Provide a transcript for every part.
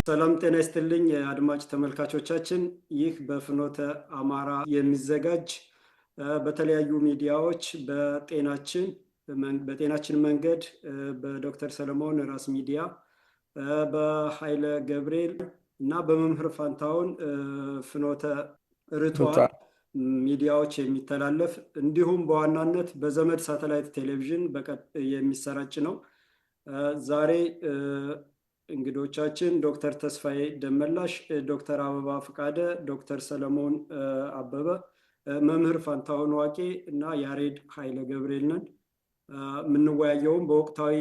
ሰላም ጤና ይስጥልኝ አድማጭ ተመልካቾቻችን። ይህ በፍኖተ አማራ የሚዘጋጅ በተለያዩ ሚዲያዎች በጤናችን መንገድ በዶክተር ሰለሞን ራስ ሚዲያ፣ በኃይለ ገብርኤል እና በመምህር ፋንታውን ፍኖተ ርቱዓን ሚዲያዎች የሚተላለፍ እንዲሁም በዋናነት በዘመድ ሳተላይት ቴሌቪዥን የሚሰራጭ ነው። ዛሬ እንግዶቻችን ዶክተር ተስፋዬ ደመላሽ፣ ዶክተር አበባ ፍቃደ፣ ዶክተር ሰለሞን አበበ፣ መምህር ፋንታሁን ዋቄ እና ያሬድ ኃይለ ገብርኤል ነን። የምንወያየውም በወቅታዊ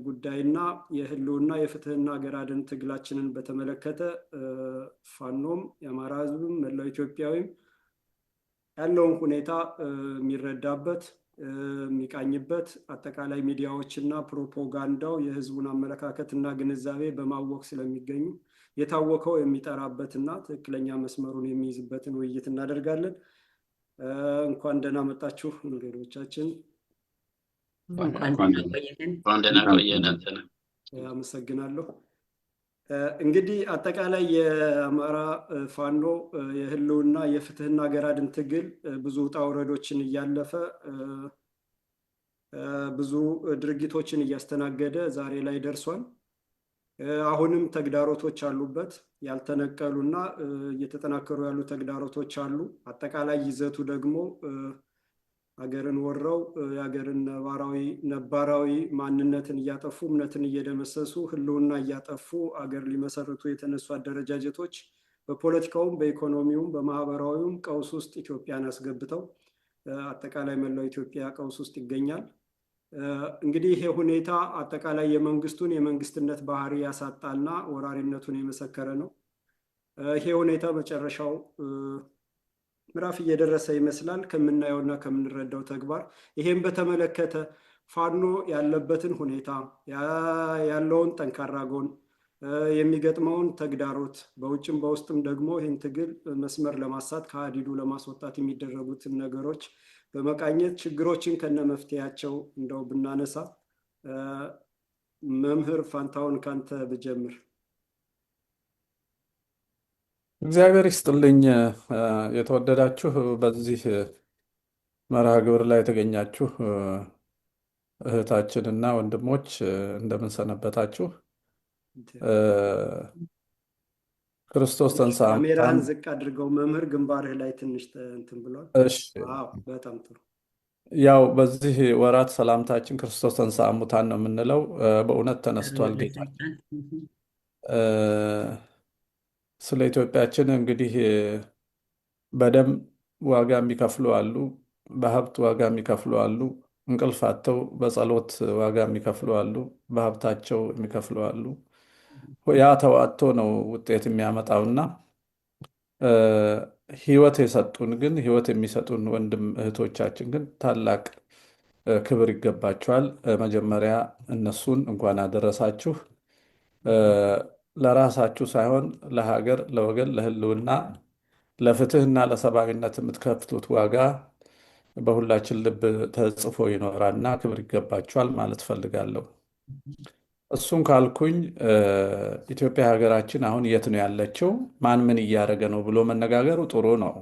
ጉዳይና የህልውና የፍትህና ሀገር አድን ትግላችንን በተመለከተ ፋኖም የአማራ ህዝብም መላው ኢትዮጵያዊም ያለውን ሁኔታ የሚረዳበት የሚቃኝበት፣ አጠቃላይ ሚዲያዎችና ፕሮፓጋንዳው የህዝቡን አመለካከትና ግንዛቤ በማወቅ ስለሚገኙ የታወቀው የሚጠራበትና ትክክለኛ መስመሩን የሚይዝበትን ውይይት እናደርጋለን። እንኳን ደህና መጣችሁ እንግዶቻችን። አመሰግናለሁ። እንግዲህ አጠቃላይ የአማራ ፋኖ የህልውና የፍትህና ሀገር አድን ትግል ብዙ ውጣ ውረዶችን እያለፈ ብዙ ድርጊቶችን እያስተናገደ ዛሬ ላይ ደርሷል። አሁንም ተግዳሮቶች አሉበት፣ ያልተነቀሉና እየተጠናከሩ ያሉ ተግዳሮቶች አሉ። አጠቃላይ ይዘቱ ደግሞ ሀገርን ወረው የሀገርን ነባራዊ ማንነትን እያጠፉ እምነትን እየደመሰሱ ህልውና እያጠፉ አገር ሊመሰርቱ የተነሱ አደረጃጀቶች በፖለቲካውም በኢኮኖሚውም በማህበራዊውም ቀውስ ውስጥ ኢትዮጵያን አስገብተው አጠቃላይ መላው ኢትዮጵያ ቀውስ ውስጥ ይገኛል። እንግዲህ ይሄ ሁኔታ አጠቃላይ የመንግስቱን የመንግስትነት ባህሪ ያሳጣና ወራሪነቱን የመሰከረ ነው። ይሄ ሁኔታ መጨረሻው ምዕራፍ እየደረሰ ይመስላል ከምናየውና ከምንረዳው ተግባር። ይሄን በተመለከተ ፋኖ ያለበትን ሁኔታ፣ ያለውን ጠንካራ ጎን፣ የሚገጥመውን ተግዳሮት፣ በውጭም በውስጥም ደግሞ ይህን ትግል መስመር ለማሳት ከሀዲዱ ለማስወጣት የሚደረጉትን ነገሮች በመቃኘት ችግሮችን ከነ መፍትሄያቸው እንደው ብናነሳ፣ መምህር ፋንታውን ካንተ ብጀምር። እግዚአብሔር ይስጥልኝ። የተወደዳችሁ በዚህ መርሃ ግብር ላይ የተገኛችሁ እህታችንና ወንድሞች እንደምን ሰነበታችሁ? ክርስቶስ ተንሥአ እሙታን። ካሜራህን ዝቅ አድርገው መምህር፣ ግንባርህ ላይ ትንሽ እንትን ብሏል። እሺ፣ በጣም ጥሩ። ያው በዚህ ወራት ሰላምታችን ክርስቶስ ተንሥአ እሙታን ነው የምንለው። በእውነት ተነስቷል ጌታችን። ስለ ኢትዮጵያችን እንግዲህ በደም ዋጋ የሚከፍሉ አሉ፣ በሀብት ዋጋ የሚከፍሉ አሉ፣ እንቅልፍ አጥተው በጸሎት ዋጋ የሚከፍሉ አሉ፣ በሀብታቸው የሚከፍሉ አሉ። ያ ተዋጥቶ ነው ውጤት የሚያመጣውና ህይወት የሰጡን ግን ህይወት የሚሰጡን ወንድም እህቶቻችን ግን ታላቅ ክብር ይገባቸዋል። መጀመሪያ እነሱን እንኳን አደረሳችሁ። ለራሳችሁ ሳይሆን ለሀገር፣ ለወገን፣ ለህልውና፣ ለፍትህና ለሰብአዊነት የምትከፍሉት ዋጋ በሁላችን ልብ ተጽፎ ይኖራልና ክብር ይገባችኋል ማለት ፈልጋለሁ። እሱን ካልኩኝ ኢትዮጵያ ሀገራችን አሁን የት ነው ያለችው? ማን ምን እያደረገ ነው ብሎ መነጋገሩ ጥሩ ነው።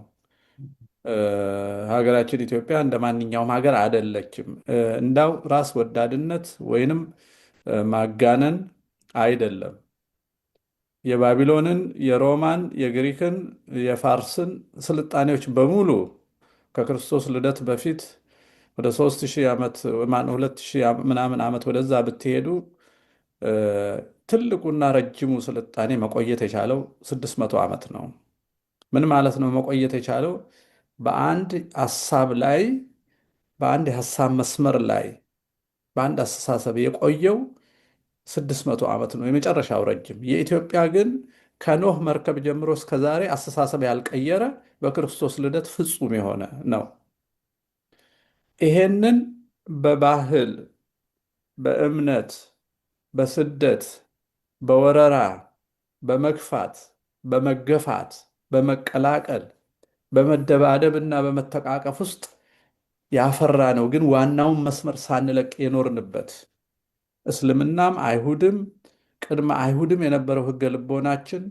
ሀገራችን ኢትዮጵያ እንደ ማንኛውም ሀገር አይደለችም። እንዳው ራስ ወዳድነት ወይንም ማጋነን አይደለም። የባቢሎንን፣ የሮማን፣ የግሪክን፣ የፋርስን ስልጣኔዎች በሙሉ ከክርስቶስ ልደት በፊት ወደ 3000 ዓመት 2000 ምናምን ዓመት ወደዛ ብትሄዱ ትልቁና ረጅሙ ስልጣኔ መቆየት የቻለው 600 ዓመት ነው። ምን ማለት ነው መቆየት የቻለው? በአንድ ሀሳብ ላይ፣ በአንድ የሀሳብ መስመር ላይ፣ በአንድ አስተሳሰብ የቆየው 600 ዓመት ነው የመጨረሻው ረጅም። የኢትዮጵያ ግን ከኖህ መርከብ ጀምሮ እስከ ዛሬ አስተሳሰብ ያልቀየረ በክርስቶስ ልደት ፍጹም የሆነ ነው። ይሄንን በባህል፣ በእምነት፣ በስደት፣ በወረራ፣ በመግፋት፣ በመገፋት፣ በመቀላቀል፣ በመደባደብ እና በመተቃቀፍ ውስጥ ያፈራ ነው። ግን ዋናውን መስመር ሳንለቅ የኖርንበት እስልምናም አይሁድም ቅድመ አይሁድም የነበረው ሕገ ልቦናችን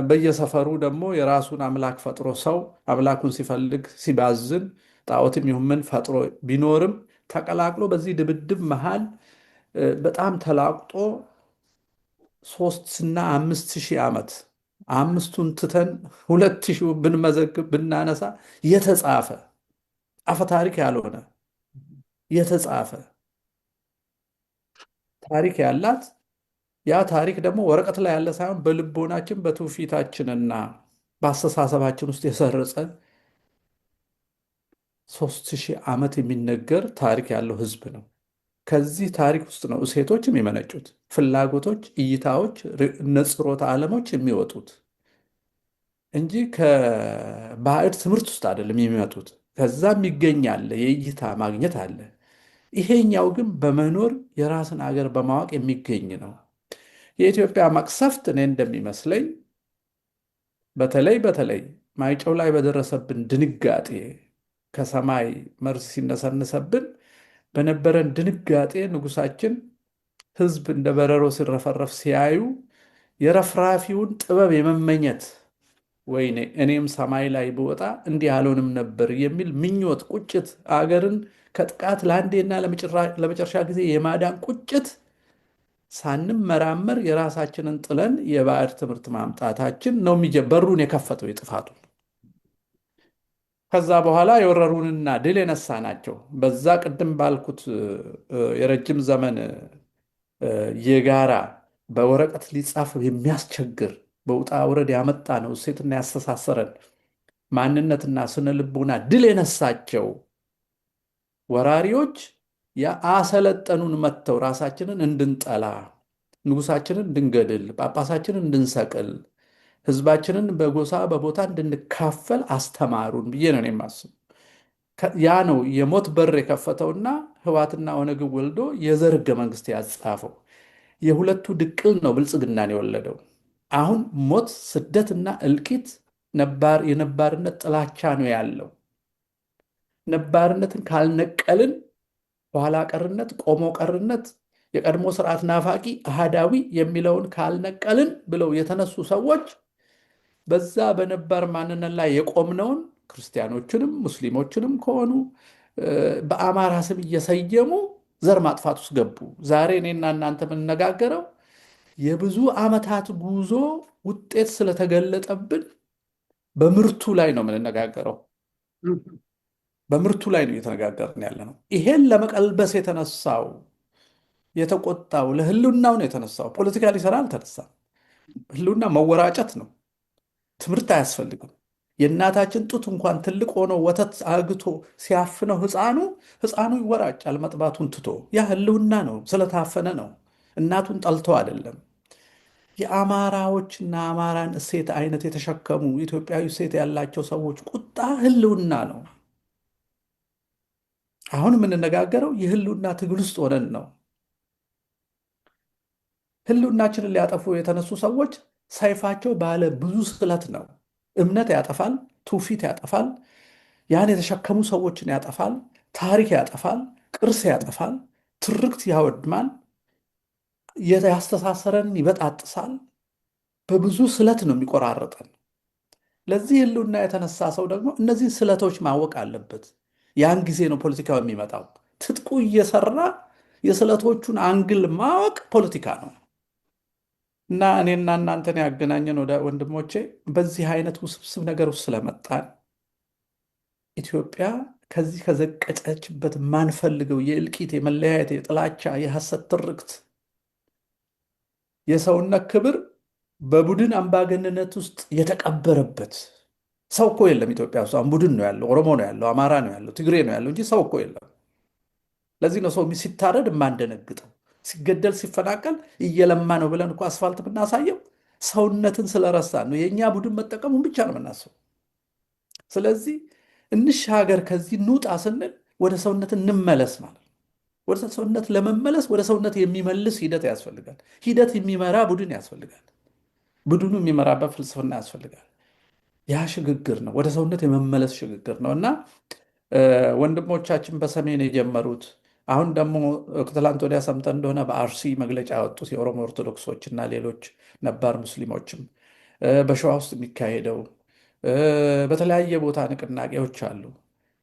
በየሰፈሩ ደግሞ የራሱን አምላክ ፈጥሮ ሰው አምላኩን ሲፈልግ ሲባዝን ጣዖትም ይሁን ምን ፈጥሮ ቢኖርም ተቀላቅሎ በዚህ ድብድብ መሃል በጣም ተላቅጦ 3,000 እና 5,000 ዓመት አምስቱን ትተን 2,000 ብንመዘግብ ብናነሳ የተጻፈ አፈ ታሪክ ያልሆነ የተጻፈ ታሪክ ያላት ያ ታሪክ ደግሞ ወረቀት ላይ ያለ ሳይሆን በልቦናችን በትውፊታችንና በአስተሳሰባችን ውስጥ የሰረጸ 3,000 ዓመት የሚነገር ታሪክ ያለው ህዝብ ነው። ከዚህ ታሪክ ውስጥ ነው እሴቶች የሚመነጩት፣ ፍላጎቶች፣ እይታዎች፣ ነጽሮተ ዓለሞች የሚወጡት እንጂ ከባዕድ ትምህርት ውስጥ አይደለም የሚመጡት። ከዛም ይገኛል የእይታ ማግኘት አለ። ይሄኛው ግን በመኖር የራስን አገር በማወቅ የሚገኝ ነው። የኢትዮጵያ መቅሰፍት እኔ እንደሚመስለኝ በተለይ ማይጨው ላይ በደረሰብን ድንጋጤ ከሰማይ መርዝ ሲነሰንሰብን በነበረን ድንጋጤ ንጉሳችን ህዝብ እንደ በረሮ ሲረፈረፍ ሲያዩ የረፍራፊውን ጥበብ የመመኘት ወይኔ እኔም ሰማይ ላይ ብወጣ እንዲህ አልሆንም ነበር የሚል ምኞት፣ ቁጭት፣ አገርን ከጥቃት ለአንዴና ለመጨረሻ ጊዜ የማዳን ቁጭት ሳንመራመር የራሳችንን ጥለን የባዕድ ትምህርት ማምጣታችን ነው በሩን የከፈተው የጥፋቱ። ከዛ በኋላ የወረሩንና ድል የነሳናቸው በዛ ቅድም ባልኩት የረጅም ዘመን የጋራ በወረቀት ሊጻፍ የሚያስቸግር በውጣ ውረድ ያመጣ ነው እሴትና ያስተሳሰረን ማንነትና ስነ ልቦና ድል የነሳቸው ወራሪዎች የአሰለጠኑን መጥተው ራሳችንን እንድንጠላ፣ ንጉሳችንን እንድንገድል፣ ጳጳሳችንን እንድንሰቅል፣ ህዝባችንን በጎሳ በቦታ እንድንካፈል አስተማሩን ብዬ ነው የማስብ። ያ ነው የሞት በር የከፈተውና ህወሓትና ኦነግ ወልዶ የዘር ህገ መንግስት ያጻፈው። የሁለቱ ድቅል ነው ብልጽግናን የወለደው። አሁን ሞት፣ ስደትና እልቂት የነባርነት ጥላቻ ነው ያለው። ነባርነትን ካልነቀልን በኋላ ቀርነት፣ ቆሞ ቀርነት፣ የቀድሞ ስርዓት ናፋቂ አሃዳዊ የሚለውን ካልነቀልን ብለው የተነሱ ሰዎች በዛ በነባር ማንነት ላይ የቆምነውን ክርስቲያኖችንም ሙስሊሞችንም ከሆኑ በአማራ ስም እየሰየሙ ዘር ማጥፋት ውስጥ ገቡ። ዛሬ እኔና እናንተ የምንነጋገረው የብዙ ዓመታት ጉዞ ውጤት ስለተገለጠብን በምርቱ ላይ ነው የምንነጋገረው። በምርቱ ላይ ነው እየተነጋገርን ያለ ነው። ይሄን ለመቀልበስ የተነሳው የተቆጣው ለህልውናው ነው የተነሳው። ፖለቲካ ሊሰራ አልተነሳም። ህልውና መወራጨት ነው። ትምህርት አያስፈልግም። የእናታችን ጡት እንኳን ትልቅ ሆኖ ወተት አግቶ ሲያፍነው ህፃኑ ይወራጫል መጥባቱን ትቶ። ያ ህልውና ነው፣ ስለታፈነ ነው። እናቱን ጠልቶ አይደለም። የአማራዎችና አማራን እሴት አይነት የተሸከሙ ኢትዮጵያዊ እሴት ያላቸው ሰዎች ቁጣ ህልውና ነው። አሁን የምንነጋገረው የህልውና ትግል ውስጥ ሆነን ነው። ህልውናችንን ሊያጠፉ የተነሱ ሰዎች ሰይፋቸው ባለ ብዙ ስለት ነው። እምነት ያጠፋል፣ ትውፊት ያጠፋል፣ ያን የተሸከሙ ሰዎችን ያጠፋል፣ ታሪክ ያጠፋል፣ ቅርስ ያጠፋል፣ ትርክት ያወድማል፣ ያስተሳሰረን ይበጣጥሳል። በብዙ ስለት ነው የሚቆራረጠን። ለዚህ ህልውና የተነሳ ሰው ደግሞ እነዚህ ስለቶች ማወቅ አለበት። ያን ጊዜ ነው ፖለቲካው የሚመጣው። ትጥቁ እየሰራ የስለቶቹን አንግል ማወቅ ፖለቲካ ነው። እና እኔና እናንተን ያገናኘን ወንድሞቼ በዚህ አይነት ውስብስብ ነገር ውስጥ ስለመጣን ኢትዮጵያ ከዚህ ከዘቀጨችበት የማንፈልገው የእልቂት፣ የመለያየት፣ የጥላቻ፣ የሐሰት ትርክት፣ የሰውነት ክብር በቡድን አምባገንነት ውስጥ የተቀበረበት ሰው እኮ የለም ኢትዮጵያ ውስጥ። አሁን ቡድን ነው ያለው፣ ኦሮሞ ነው ያለው፣ አማራ ነው ያለው፣ ትግሬ ነው ያለው እንጂ ሰው እኮ የለም። ለዚህ ነው ሰው ሲታረድ የማንደነግጠው። ሲገደል ሲፈናቀል እየለማ ነው ብለን እኮ አስፋልት የምናሳየው ሰውነትን ስለረሳን ነው። የእኛ ቡድን መጠቀሙን ብቻ ነው የምናስበው። ስለዚህ እንሻገር፣ ከዚህ እንውጣ ስንል ወደ ሰውነት እንመለስ ማለት ነው። ወደ ሰውነት ለመመለስ ወደ ሰውነት የሚመልስ ሂደት ያስፈልጋል። ሂደት የሚመራ ቡድን ያስፈልጋል። ቡድኑ የሚመራበት ፍልስፍና ያስፈልጋል። ያ ሽግግር ነው፣ ወደ ሰውነት የመመለስ ሽግግር ነው እና ወንድሞቻችን በሰሜን የጀመሩት አሁን ደግሞ ከትላንት ወዲያ ሰምተን እንደሆነ በአርሲ መግለጫ ያወጡት የኦሮሞ ኦርቶዶክሶች እና ሌሎች ነባር ሙስሊሞችም በሸዋ ውስጥ የሚካሄደው በተለያየ ቦታ ንቅናቄዎች አሉ።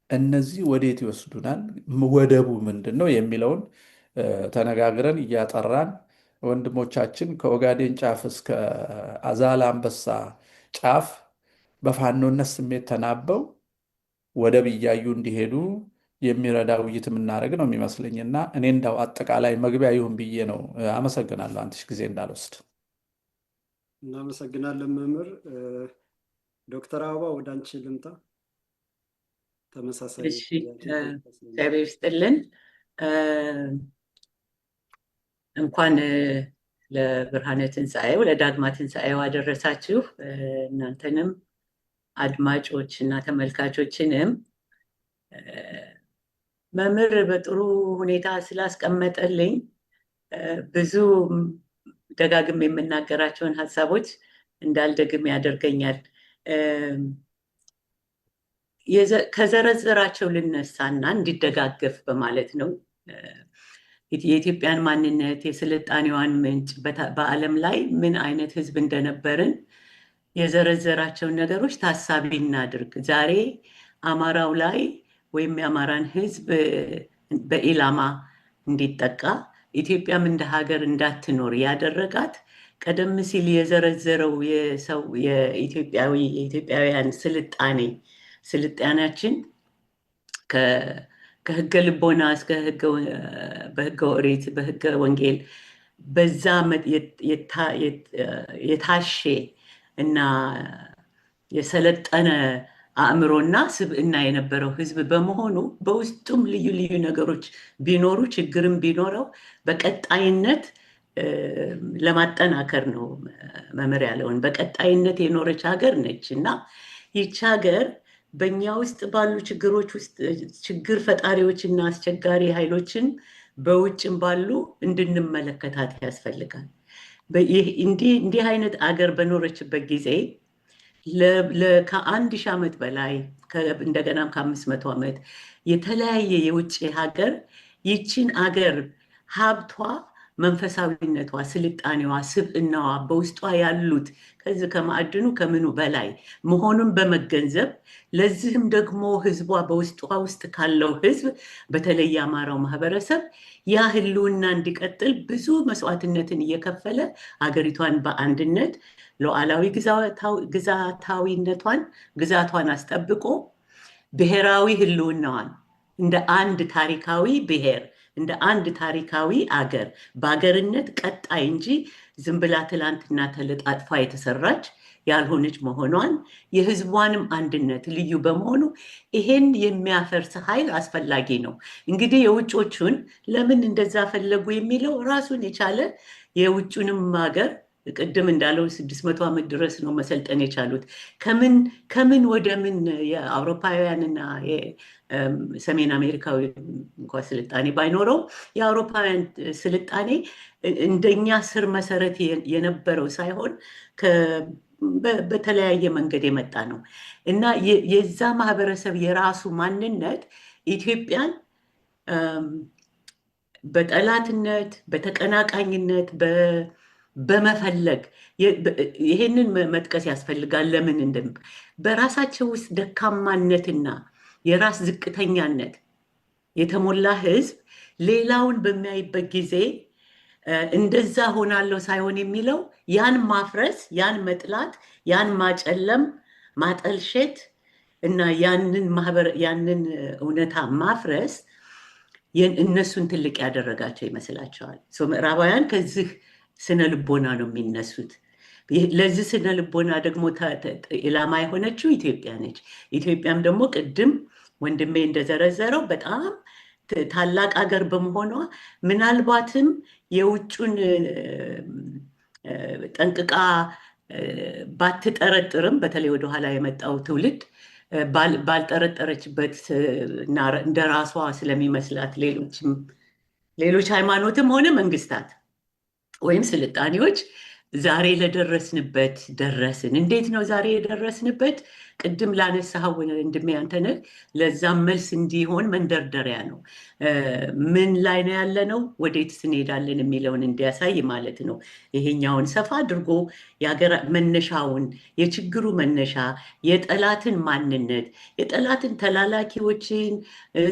እነዚህ ወዴት ይወስዱናል? ወደቡ ምንድን ነው የሚለውን ተነጋግረን እያጠራን ወንድሞቻችን ከኦጋዴን ጫፍ እስከ አዛላ አንበሳ ጫፍ በፋኖነት ስሜት ተናበው ወደብ እያዩ እንዲሄዱ የሚረዳ ውይይት የምናደርግ ነው የሚመስለኝ እና እኔ እንዳው አጠቃላይ መግቢያ ይሁን ብዬ ነው። አመሰግናለሁ። አንትሽ ጊዜ እንዳልወስድ። እናመሰግናለን መምህር። ዶክተር አበባ ወደ አንቺ ልምጣ። ተመሳሳይ እግዚአብሔር ይስጥልን። እንኳን ለብርሃነ ትንሣኤው ለዳግማ ትንሣኤው አደረሳችሁ። እናንተንም አድማጮች እና ተመልካቾችንም መምህር በጥሩ ሁኔታ ስላስቀመጠልኝ ብዙ ደጋግም የምናገራቸውን ሀሳቦች እንዳልደግም ያደርገኛል። ከዘረዘራቸው ልነሳና እንዲደጋገፍ በማለት ነው። የኢትዮጵያን ማንነት፣ የስልጣኔዋን ምንጭ፣ በዓለም ላይ ምን አይነት ህዝብ እንደነበርን የዘረዘራቸውን ነገሮች ታሳቢ እናድርግ። ዛሬ አማራው ላይ ወይም የአማራን ህዝብ በኢላማ እንዲጠቃ ኢትዮጵያም እንደ ሀገር እንዳትኖር ያደረጋት ቀደም ሲል የዘረዘረው የኢትዮጵያውያን ስልጣኔያችን ከህገ ልቦና እስከ በህገ ኦሪት በህገ ወንጌል በዛ የታሼ እና የሰለጠነ አእምሮና ስብዕና የነበረው ህዝብ በመሆኑ በውስጡም ልዩ ልዩ ነገሮች ቢኖሩ ችግርም ቢኖረው በቀጣይነት ለማጠናከር ነው መምህር ያለውን። በቀጣይነት የኖረች ሀገር ነች እና ይቺ ሀገር በእኛ ውስጥ ባሉ ችግሮች ውስጥ ችግር ፈጣሪዎችና አስቸጋሪ ኃይሎችን በውጭም ባሉ እንድንመለከታት ያስፈልጋል። እንዲህ አይነት አገር በኖረችበት ጊዜ ከ1000 ዓመት በላይ እንደገናም ከ500 ዓመት የተለያየ የውጭ ሀገር ይችን አገር ሀብቷ፣ መንፈሳዊነቷ፣ ስልጣኔዋ፣ ስብዕናዋ በውስጧ ያሉት ከዚህ ከማዕድኑ ከምኑ በላይ መሆኑን በመገንዘብ ለዚህም ደግሞ ህዝቧ በውስጧ ውስጥ ካለው ህዝብ በተለይ የአማራው ማህበረሰብ ያ ህልውና እንዲቀጥል ብዙ መስዋዕትነትን እየከፈለ አገሪቷን በአንድነት ሉዓላዊ ግዛቷን አስጠብቆ ብሔራዊ ህልውናዋን እንደ አንድ ታሪካዊ ብሔር እንደ አንድ ታሪካዊ አገር በአገርነት ቀጣይ እንጂ ዝም ብላ ትላንትና ተለጣጥፋ የተሰራች ያልሆነች መሆኗን የህዝቧንም አንድነት ልዩ በመሆኑ ይሄን የሚያፈርስ ኃይል አስፈላጊ ነው። እንግዲህ የውጮቹን ለምን እንደዛ ፈለጉ የሚለው ራሱን የቻለ የውጩንም ሀገር ቅድም እንዳለው 600 ዓመት ድረስ ነው መሰልጠን የቻሉት። ከምን ወደ ምን የአውሮፓውያንና ሰሜን አሜሪካዊ እንኳ ስልጣኔ ባይኖረው የአውሮፓውያን ስልጣኔ እንደኛ ስር መሰረት የነበረው ሳይሆን በተለያየ መንገድ የመጣ ነው እና የዛ ማህበረሰብ የራሱ ማንነት ኢትዮጵያን በጠላትነት፣ በተቀናቃኝነት በመፈለግ ይሄንን መጥቀስ ያስፈልጋል። ለምን በራሳቸው ውስጥ ደካማነትና የራስ ዝቅተኛነት የተሞላ ህዝብ ሌላውን በሚያይበት ጊዜ እንደዛ ሆናለሁ ሳይሆን የሚለው ያን ማፍረስ፣ ያን መጥላት፣ ያን ማጨለም፣ ማጠልሸት እና ያንን እውነታ ማፍረስ እነሱን ትልቅ ያደረጋቸው ይመስላቸዋል። ምዕራባውያን ከዚህ ስነ ልቦና ነው የሚነሱት። ለዚህ ስነ ልቦና ደግሞ ኢላማ የሆነችው ኢትዮጵያ ነች። ኢትዮጵያም ደግሞ ቅድም ወንድሜ እንደዘረዘረው በጣም ታላቅ አገር በመሆኗ ምናልባትም የውጩን ጠንቅቃ ባትጠረጥርም በተለይ ወደኋላ የመጣው ትውልድ ባልጠረጠረችበት እንደ ራሷ ስለሚመስላት ሌሎች ሃይማኖትም ሆነ መንግስታት ወይም ስልጣኔዎች ዛሬ ለደረስንበት ደረስን። እንዴት ነው ዛሬ የደረስንበት? ቅድም ላነሳኸው ወንድሜ አንተነህ ለዛም መልስ እንዲሆን መንደርደሪያ ነው። ምን ላይ ነው ያለነው፣ ወዴትስ እንሄዳለን የሚለውን እንዲያሳይ ማለት ነው። ይሄኛውን ሰፋ አድርጎ የሀገር መነሻውን፣ የችግሩ መነሻ፣ የጠላትን ማንነት፣ የጠላትን ተላላኪዎችን፣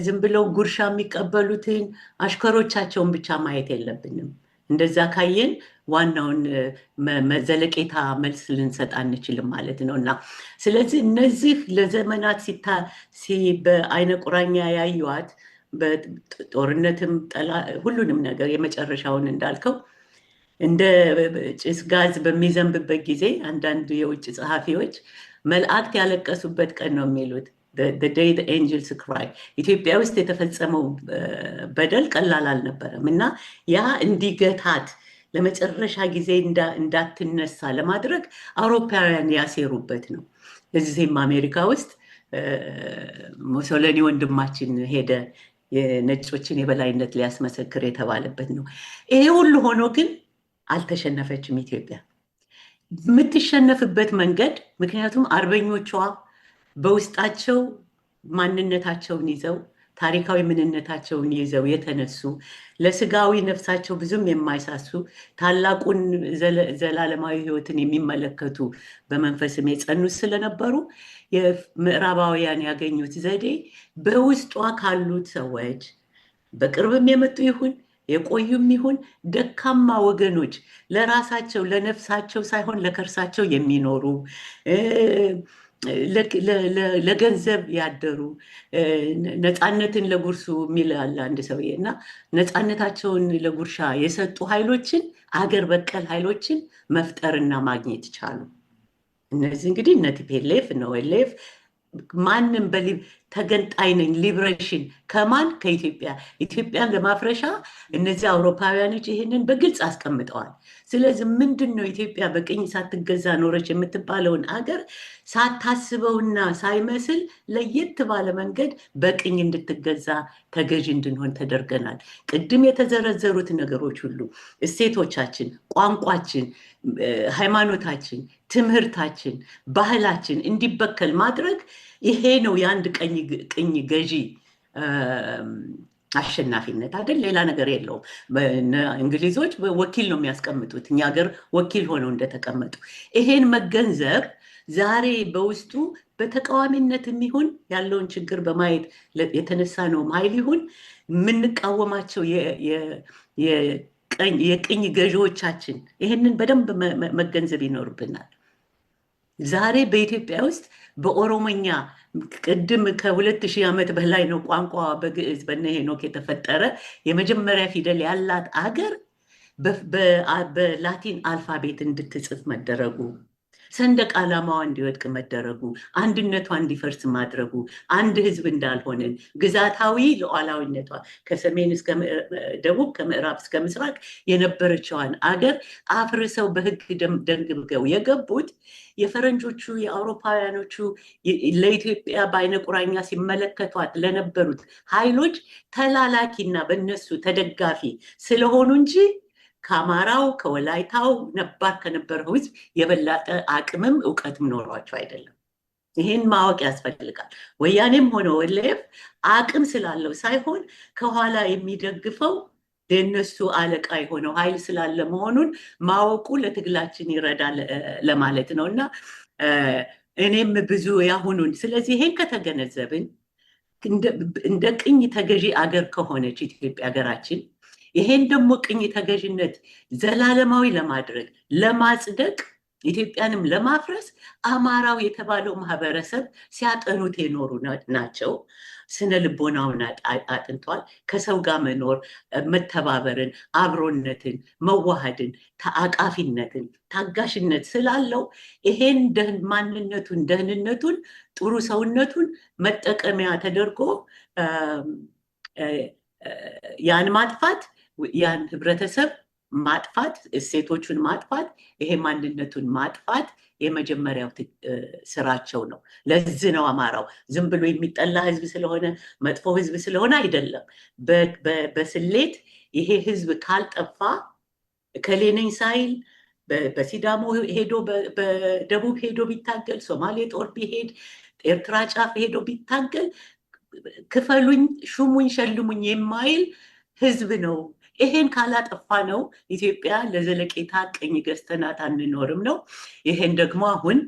ዝም ብለው ጉርሻ የሚቀበሉትን አሽከሮቻቸውን ብቻ ማየት የለብንም። እንደዛ ካየን ዋናውን ዘለቄታ መልስ ልንሰጥ አንችልም ማለት ነው። እና ስለዚህ እነዚህ ለዘመናት በአይነ ቁራኛ ያዩዋት በጦርነትም ሁሉንም ነገር የመጨረሻውን እንዳልከው እንደ ጭስ ጋዝ በሚዘንብበት ጊዜ አንዳንድ የውጭ ጸሐፊዎች መላእክት ያለቀሱበት ቀን ነው የሚሉት። the day the angels cry። ኢትዮጵያ ውስጥ የተፈጸመው በደል ቀላል አልነበረም እና ያ እንዲገታት ለመጨረሻ ጊዜ እንዳትነሳ ለማድረግ አውሮፓውያን ያሴሩበት ነው። እዚህም አሜሪካ ውስጥ ሙሶሎኒ ወንድማችን ሄደ የነጮችን የበላይነት ሊያስመሰክር የተባለበት ነው። ይሄ ሁሉ ሆኖ ግን አልተሸነፈችም ኢትዮጵያ። የምትሸነፍበት መንገድ ምክንያቱም አርበኞቿ በውስጣቸው ማንነታቸውን ይዘው ታሪካዊ ምንነታቸውን ይዘው የተነሱ ለስጋዊ ነፍሳቸው ብዙም የማይሳሱ ታላቁን ዘላለማዊ ሕይወትን የሚመለከቱ በመንፈስም የጸኑት ስለነበሩ የምዕራባውያን ያገኙት ዘዴ በውስጧ ካሉት ሰዎች በቅርብም የመጡ ይሁን የቆዩም ይሁን ደካማ ወገኖች ለራሳቸው ለነፍሳቸው ሳይሆን ለከርሳቸው የሚኖሩ ለገንዘብ ያደሩ ነፃነትን ለጉርሱ የሚል አለ አንድ ሰውዬ እና ነፃነታቸውን ለጉርሻ የሰጡ ኃይሎችን አገር በቀል ኃይሎችን መፍጠርና ማግኘት ቻሉ። እነዚህ እንግዲህ እነ ቲፒኤልኤፍ እነ ኦኤልኤፍ ማንም ተገንጣይ ነኝ ሊብሬሽን ከማን ከኢትዮጵያ ኢትዮጵያን ለማፍረሻ እነዚህ አውሮፓውያኖች ይህንን በግልጽ አስቀምጠዋል። ስለዚህ ምንድን ነው ኢትዮጵያ በቅኝ ሳትገዛ ኖረች የምትባለውን አገር ሳታስበውና ሳይመስል ለየት ባለ መንገድ በቅኝ እንድትገዛ ተገዥ እንድንሆን ተደርገናል። ቅድም የተዘረዘሩት ነገሮች ሁሉ እሴቶቻችን፣ ቋንቋችን፣ ሃይማኖታችን፣ ትምህርታችን፣ ባህላችን እንዲበከል ማድረግ ይሄ ነው የአንድ ቅኝ ገዢ አሸናፊነት አይደል? ሌላ ነገር የለውም። እንግሊዞች ወኪል ነው የሚያስቀምጡት፣ እኛ ሀገር ወኪል ሆነው እንደተቀመጡ ይሄን መገንዘብ ዛሬ በውስጡ በተቃዋሚነት የሚሆን ያለውን ችግር በማየት የተነሳ ነውም ኃይል ይሁን የምንቃወማቸው የቅኝ ገዢዎቻችን ይህንን በደንብ መገንዘብ ይኖርብናል። ዛሬ በኢትዮጵያ ውስጥ በኦሮሞኛ ቅድም ከ2000 ዓመት በላይ ነው ቋንቋ በግዕዝ በነ ሄኖክ የተፈጠረ የመጀመሪያ ፊደል ያላት አገር በላቲን አልፋቤት እንድትጽፍ መደረጉ፣ ሰንደቅ ዓላማዋ እንዲወድቅ መደረጉ፣ አንድነቷ እንዲፈርስ ማድረጉ፣ አንድ ህዝብ እንዳልሆንን ግዛታዊ ሉዓላዊነቷ ከሰሜን እስከ ደቡብ ከምዕራብ እስከ ምስራቅ የነበረችዋን አገር አፍርሰው በህግ ደንግገው የገቡት የፈረንጆቹ የአውሮፓውያኖቹ ለኢትዮጵያ በአይነ ቁራኛ ሲመለከቷት ለነበሩት ኃይሎች ተላላኪና በእነሱ ተደጋፊ ስለሆኑ እንጂ ከአማራው ከወላይታው ነባር ከነበረው ህዝብ የበለጠ አቅምም እውቀትም ኖሯቸው አይደለም። ይህን ማወቅ ያስፈልጋል። ወያኔም ሆነ ኦኤልኤፍ አቅም ስላለው ሳይሆን ከኋላ የሚደግፈው የእነሱ አለቃ የሆነው ኃይል ስላለ መሆኑን ማወቁ ለትግላችን ይረዳል ለማለት ነው። እና እኔም ብዙ ያሁኑን ስለዚህ ይሄን ከተገነዘብን እንደ ቅኝ ተገዢ አገር ከሆነች ኢትዮጵያ ሀገራችን ይሄን ደግሞ ቅኝ ተገዥነት ዘላለማዊ ለማድረግ ለማጽደቅ ኢትዮጵያንም ለማፍረስ አማራው የተባለው ማህበረሰብ ሲያጠኑት የኖሩ ናቸው። ስነ ልቦናውን አጥንቷል። ከሰው ጋር መኖር፣ መተባበርን፣ አብሮነትን፣ መዋሃድን፣ ተአቃፊነትን፣ ታጋሽነት ስላለው ይሄን ማንነቱን፣ ደህንነቱን፣ ጥሩ ሰውነቱን መጠቀሚያ ተደርጎ ያን ማጥፋት ያን ህብረተሰብ ማጥፋት እሴቶቹን ማጥፋት ይሄ ማንነቱን ማጥፋት የመጀመሪያው ስራቸው ነው። ለዚህ ነው አማራው ዝም ብሎ የሚጠላ ህዝብ ስለሆነ መጥፎ ህዝብ ስለሆነ አይደለም። በስሌት ይሄ ህዝብ ካልጠፋ ከሌነኝ ሳይል በሲዳሞ ሄዶ በደቡብ ሄዶ ቢታገል፣ ሶማሌ ጦር ቢሄድ፣ ኤርትራ ጫፍ ሄዶ ቢታገል ክፈሉኝ፣ ሹሙኝ፣ ሸልሙኝ የማይል ህዝብ ነው። ይሄን ካላጠፋ ነው ኢትዮጵያ ለዘለቄታ ቅኝ ገዝተናት አንኖርም ነው። ይሄን ደግሞ አሁን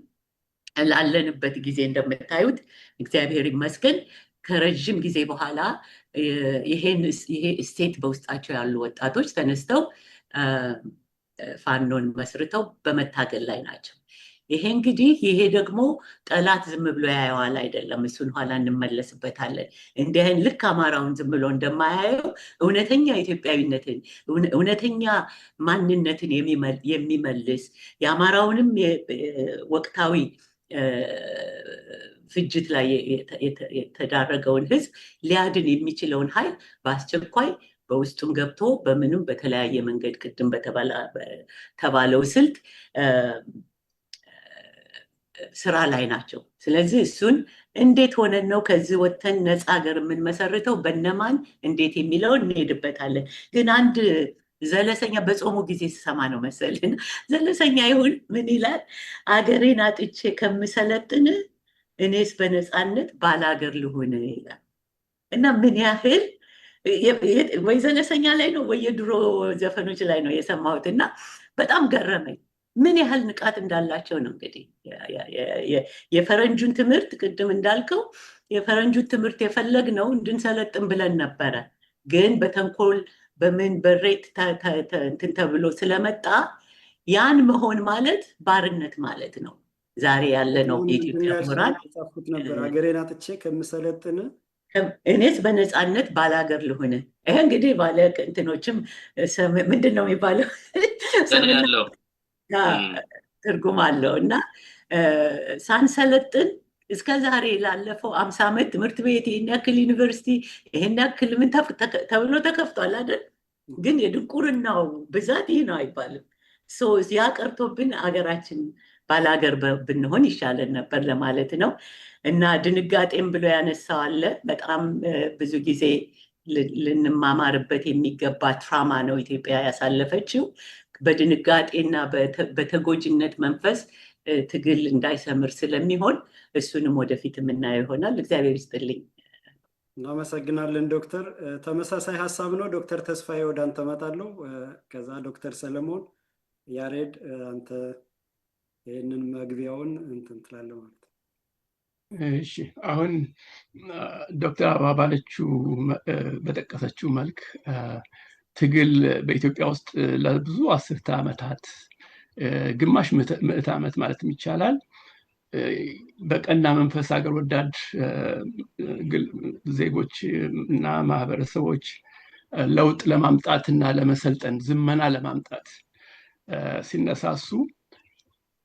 ላለንበት ጊዜ እንደምታዩት እግዚአብሔር ይመስገን ከረዥም ጊዜ በኋላ ይሄ ስቴት በውስጣቸው ያሉ ወጣቶች ተነስተው ፋኖን መስርተው በመታገል ላይ ናቸው። ይሄ እንግዲህ ይሄ ደግሞ ጠላት ዝም ብሎ ያየዋል አይደለም። እሱን ኋላ እንመለስበታለን። እንዲህን ልክ አማራውን ዝም ብሎ እንደማያየው እውነተኛ ኢትዮጵያዊነትን እውነተኛ ማንነትን የሚመልስ የአማራውንም ወቅታዊ ፍጅት ላይ የተዳረገውን ህዝብ ሊያድን የሚችለውን ኃይል በአስቸኳይ በውስጡም ገብቶ በምንም በተለያየ መንገድ ቅድም በተባለው ስልት ስራ ላይ ናቸው። ስለዚህ እሱን እንዴት ሆነን ነው ከዚህ ወጥተን ነፃ ሀገር የምንመሰርተው በነማን እንዴት የሚለውን እንሄድበታለን። ግን አንድ ዘለሰኛ በጾሙ ጊዜ ስሰማ ነው መሰልን ዘለሰኛ ይሁን ምን ይላል? አገሬን አጥቼ ከምሰለጥን እኔስ በነፃነት ባላገር ልሁን ይላል። እና ምን ያህል ወይ ዘለሰኛ ላይ ነው ወይ የድሮ ዘፈኖች ላይ ነው የሰማሁት እና በጣም ገረመኝ። ምን ያህል ንቃት እንዳላቸው ነው። እንግዲህ የፈረንጁን ትምህርት ቅድም እንዳልከው የፈረንጁን ትምህርት የፈለግነው እንድንሰለጥን ብለን ነበረ። ግን በተንኮል በምን በሬት እንትን ተብሎ ስለመጣ ያን መሆን ማለት ባርነት ማለት ነው። ዛሬ ያለ ነው የኢትዮጵያ ምሁራን ሀገሬን አጥቼ ከምሰለጥን እኔስ በነፃነት ባላገር ልሁን። ይሄ እንግዲህ ባለ እንትኖችም ምንድን ነው የሚባለው ትርጉም አለው እና ሳንሰለጥን እስከ ዛሬ ላለፈው 50 ዓመት ትምህርት ቤት ይህን ያክል ዩኒቨርሲቲ ይህን ያክል ምን ተብሎ ተከፍቷል አይደል? ግን የድንቁርናው ብዛት ይህ ነው አይባልም። ያ ቀርቶብን አገራችን ባላገር ብንሆን ይሻለን ነበር ለማለት ነው። እና ድንጋጤም ብሎ ያነሳው አለ። በጣም ብዙ ጊዜ ልንማማርበት የሚገባ ትራማ ነው ኢትዮጵያ ያሳለፈችው። በድንጋጤና በተጎጂነት መንፈስ ትግል እንዳይሰምር ስለሚሆን እሱንም ወደፊት የምናየው ይሆናል። እግዚአብሔር ይስጥልኝ። እናመሰግናለን ዶክተር። ተመሳሳይ ሀሳብ ነው። ዶክተር ተስፋዬ ወደ አንተ እመጣለሁ። ከዛ ዶክተር ሰለሞን፣ ያሬድ አንተ ይህንን መግቢያውን እንትን ትላለህ ማለት ነው። እሺ፣ አሁን ዶክተር አበባ ባለችው በጠቀሰችው መልክ ትግል በኢትዮጵያ ውስጥ ለብዙ አስርተ ዓመታት ግማሽ ምዕተ ዓመት ማለት ይቻላል በቀና መንፈስ ሀገር ወዳድ ዜጎች እና ማህበረሰቦች ለውጥ ለማምጣት እና ለመሰልጠን ዝመና ለማምጣት ሲነሳሱ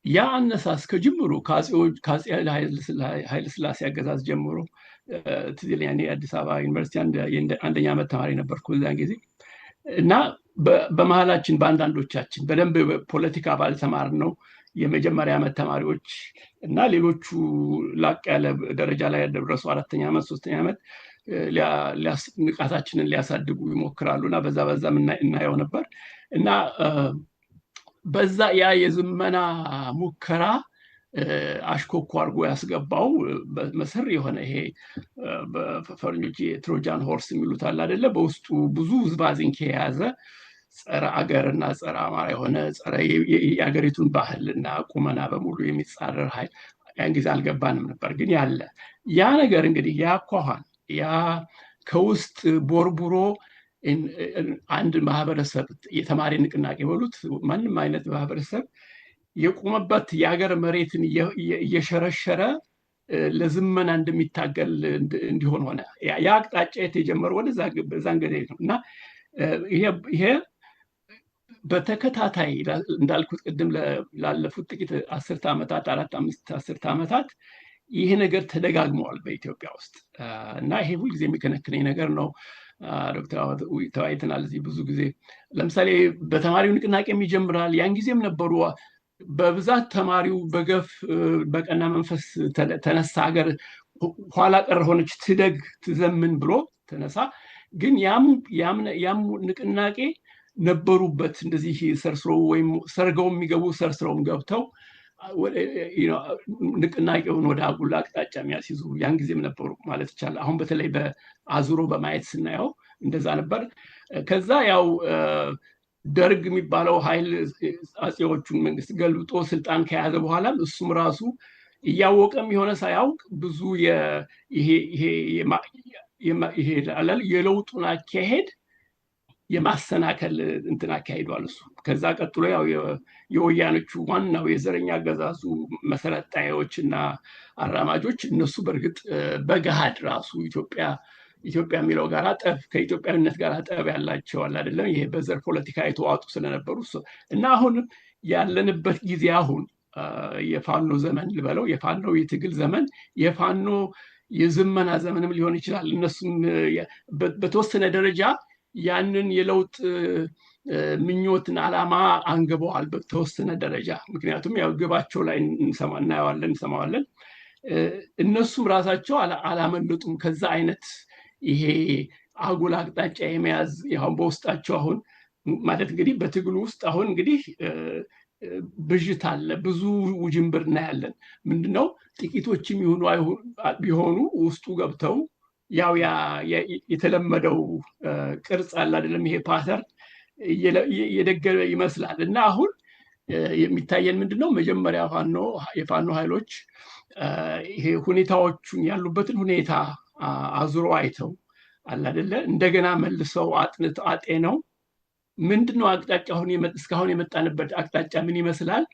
ያ አነሳስ ከጅምሩ ከአፄ ኃይለ ሥላሴ አገዛዝ ጀምሮ ትዝ ይለኛል። የአዲስ አበባ ዩኒቨርሲቲ አንደኛ ዓመት ተማሪ ነበርኩ በዛን ጊዜ እና በመሀላችን በአንዳንዶቻችን በደንብ ፖለቲካ ባልተማርነው የመጀመሪያ ዓመት ተማሪዎች እና ሌሎቹ ላቅ ያለ ደረጃ ላይ ያደረሱ አራተኛ ዓመት ሶስተኛ ዓመት ንቃታችንን ሊያሳድጉ ይሞክራሉ እና በዛ እናየው ነበር እና በዛ ያ የዝመና ሙከራ አሽኮኮ አድርጎ ያስገባው መሰሪ የሆነ ይሄ በፈረንጆች የትሮጃን ሆርስ የሚሉት አለ አይደለ? በውስጡ ብዙ ዝባዝንኬ የያዘ ጸረ አገር እና ጸረ አማራ የሆነ ጸረ የአገሪቱን ባህል እና ቁመና በሙሉ የሚጻረር ኃይል ያን ጊዜ አልገባንም ነበር። ግን ያለ ያ ነገር እንግዲህ ያ አኳኋን ያ ከውስጥ ቦርቡሮ አንድ ማህበረሰብ የተማሪ ንቅናቄ በሉት ማንም አይነት ማህበረሰብ የቆመበት የሀገር መሬትን እየሸረሸረ ለዝመና እንደሚታገል እንዲሆን ሆነ። ያ አቅጣጫ የተጀመረው በዛን ጊዜ ነው እና ይሄ በተከታታይ እንዳልኩት ቅድም ላለፉት ጥቂት አስርተ ዓመታት 4-5 አስርተ ዓመታት ይሄ ነገር ተደጋግመዋል በኢትዮጵያ ውስጥ እና ይሄ ሁልጊዜ የሚከነክነኝ ነገር ነው። ዶክተር ተወያይተናል እዚህ ብዙ ጊዜ። ለምሳሌ በተማሪው ንቅናቄም ይጀምራል። ያን ጊዜም ነበሩ በብዛት ተማሪው በገፍ በቀና መንፈስ ተነሳ፣ ሀገር ኋላ ቀር ሆነች ትደግ ትዘምን ብሎ ተነሳ። ግን ያም ንቅናቄ ነበሩበት እንደዚህ ሰርስረው ወይም ሰርገው የሚገቡ ሰርስረውም ገብተው ንቅናቄውን ወደ አጉል አቅጣጫ የሚያስይዙ ያን ጊዜም ነበሩ ማለት ይቻላል። አሁን በተለይ በአዙሮ በማየት ስናየው እንደዛ ነበር። ከዛ ያው ደርግ የሚባለው ኃይል አጼዎቹን መንግስት ገልብጦ ስልጣን ከያዘ በኋላም እሱም ራሱ እያወቀም የሆነ ሳያውቅ ብዙ ይሄ የለውጡን አካሄድ የማሰናከል እንትን አካሂዷል እሱ። ከዛ ቀጥሎ ያው የወያኖቹ ዋናው የዘረኛ አገዛዙ መሰረት ጣዮችና አራማጆች እነሱ በእርግጥ በገሃድ ራሱ ኢትዮጵያ የሚለው ጋር ጠብ ከኢትዮጵያዊነት ጋር ጠብ ያላቸው አይደለም ይሄ በዘር ፖለቲካ የተዋጡ ስለነበሩ እና አሁን ያለንበት ጊዜ አሁን የፋኖ ዘመን ልበለው የፋኖ የትግል ዘመን የፋኖ የዝመና ዘመንም ሊሆን ይችላል። እነሱም በተወሰነ ደረጃ ያንን የለውጥ ምኞትን ዓላማ አንግበዋል በተወሰነ ደረጃ። ምክንያቱም ያው ግባቸው ላይ እንሰማዋለን። እነሱም ራሳቸው አላመለጡም ከዛ አይነት ይሄ አጉል አቅጣጫ የመያዝ አሁን በውስጣቸው አሁን ማለት እንግዲህ በትግሉ ውስጥ አሁን እንግዲህ ብዥታ አለ፣ ብዙ ውጅንብር እናያለን። ምንድነው ጥቂቶችም ቢሆኑ ውስጡ ገብተው ያው የተለመደው ቅርጽ አለ አይደለም ይሄ ፓተርን የደገመ ይመስላል። እና አሁን የሚታየን ምንድነው መጀመሪያ የፋኖ ኃይሎች ይሄ ሁኔታዎቹን ያሉበትን ሁኔታ አዙሮ አይተው አለ አይደለ እንደገና መልሰው አጤነው ምንድነው አቅጣጫ እስካሁን የመጣንበት አቅጣጫ ምን ይመስላል፣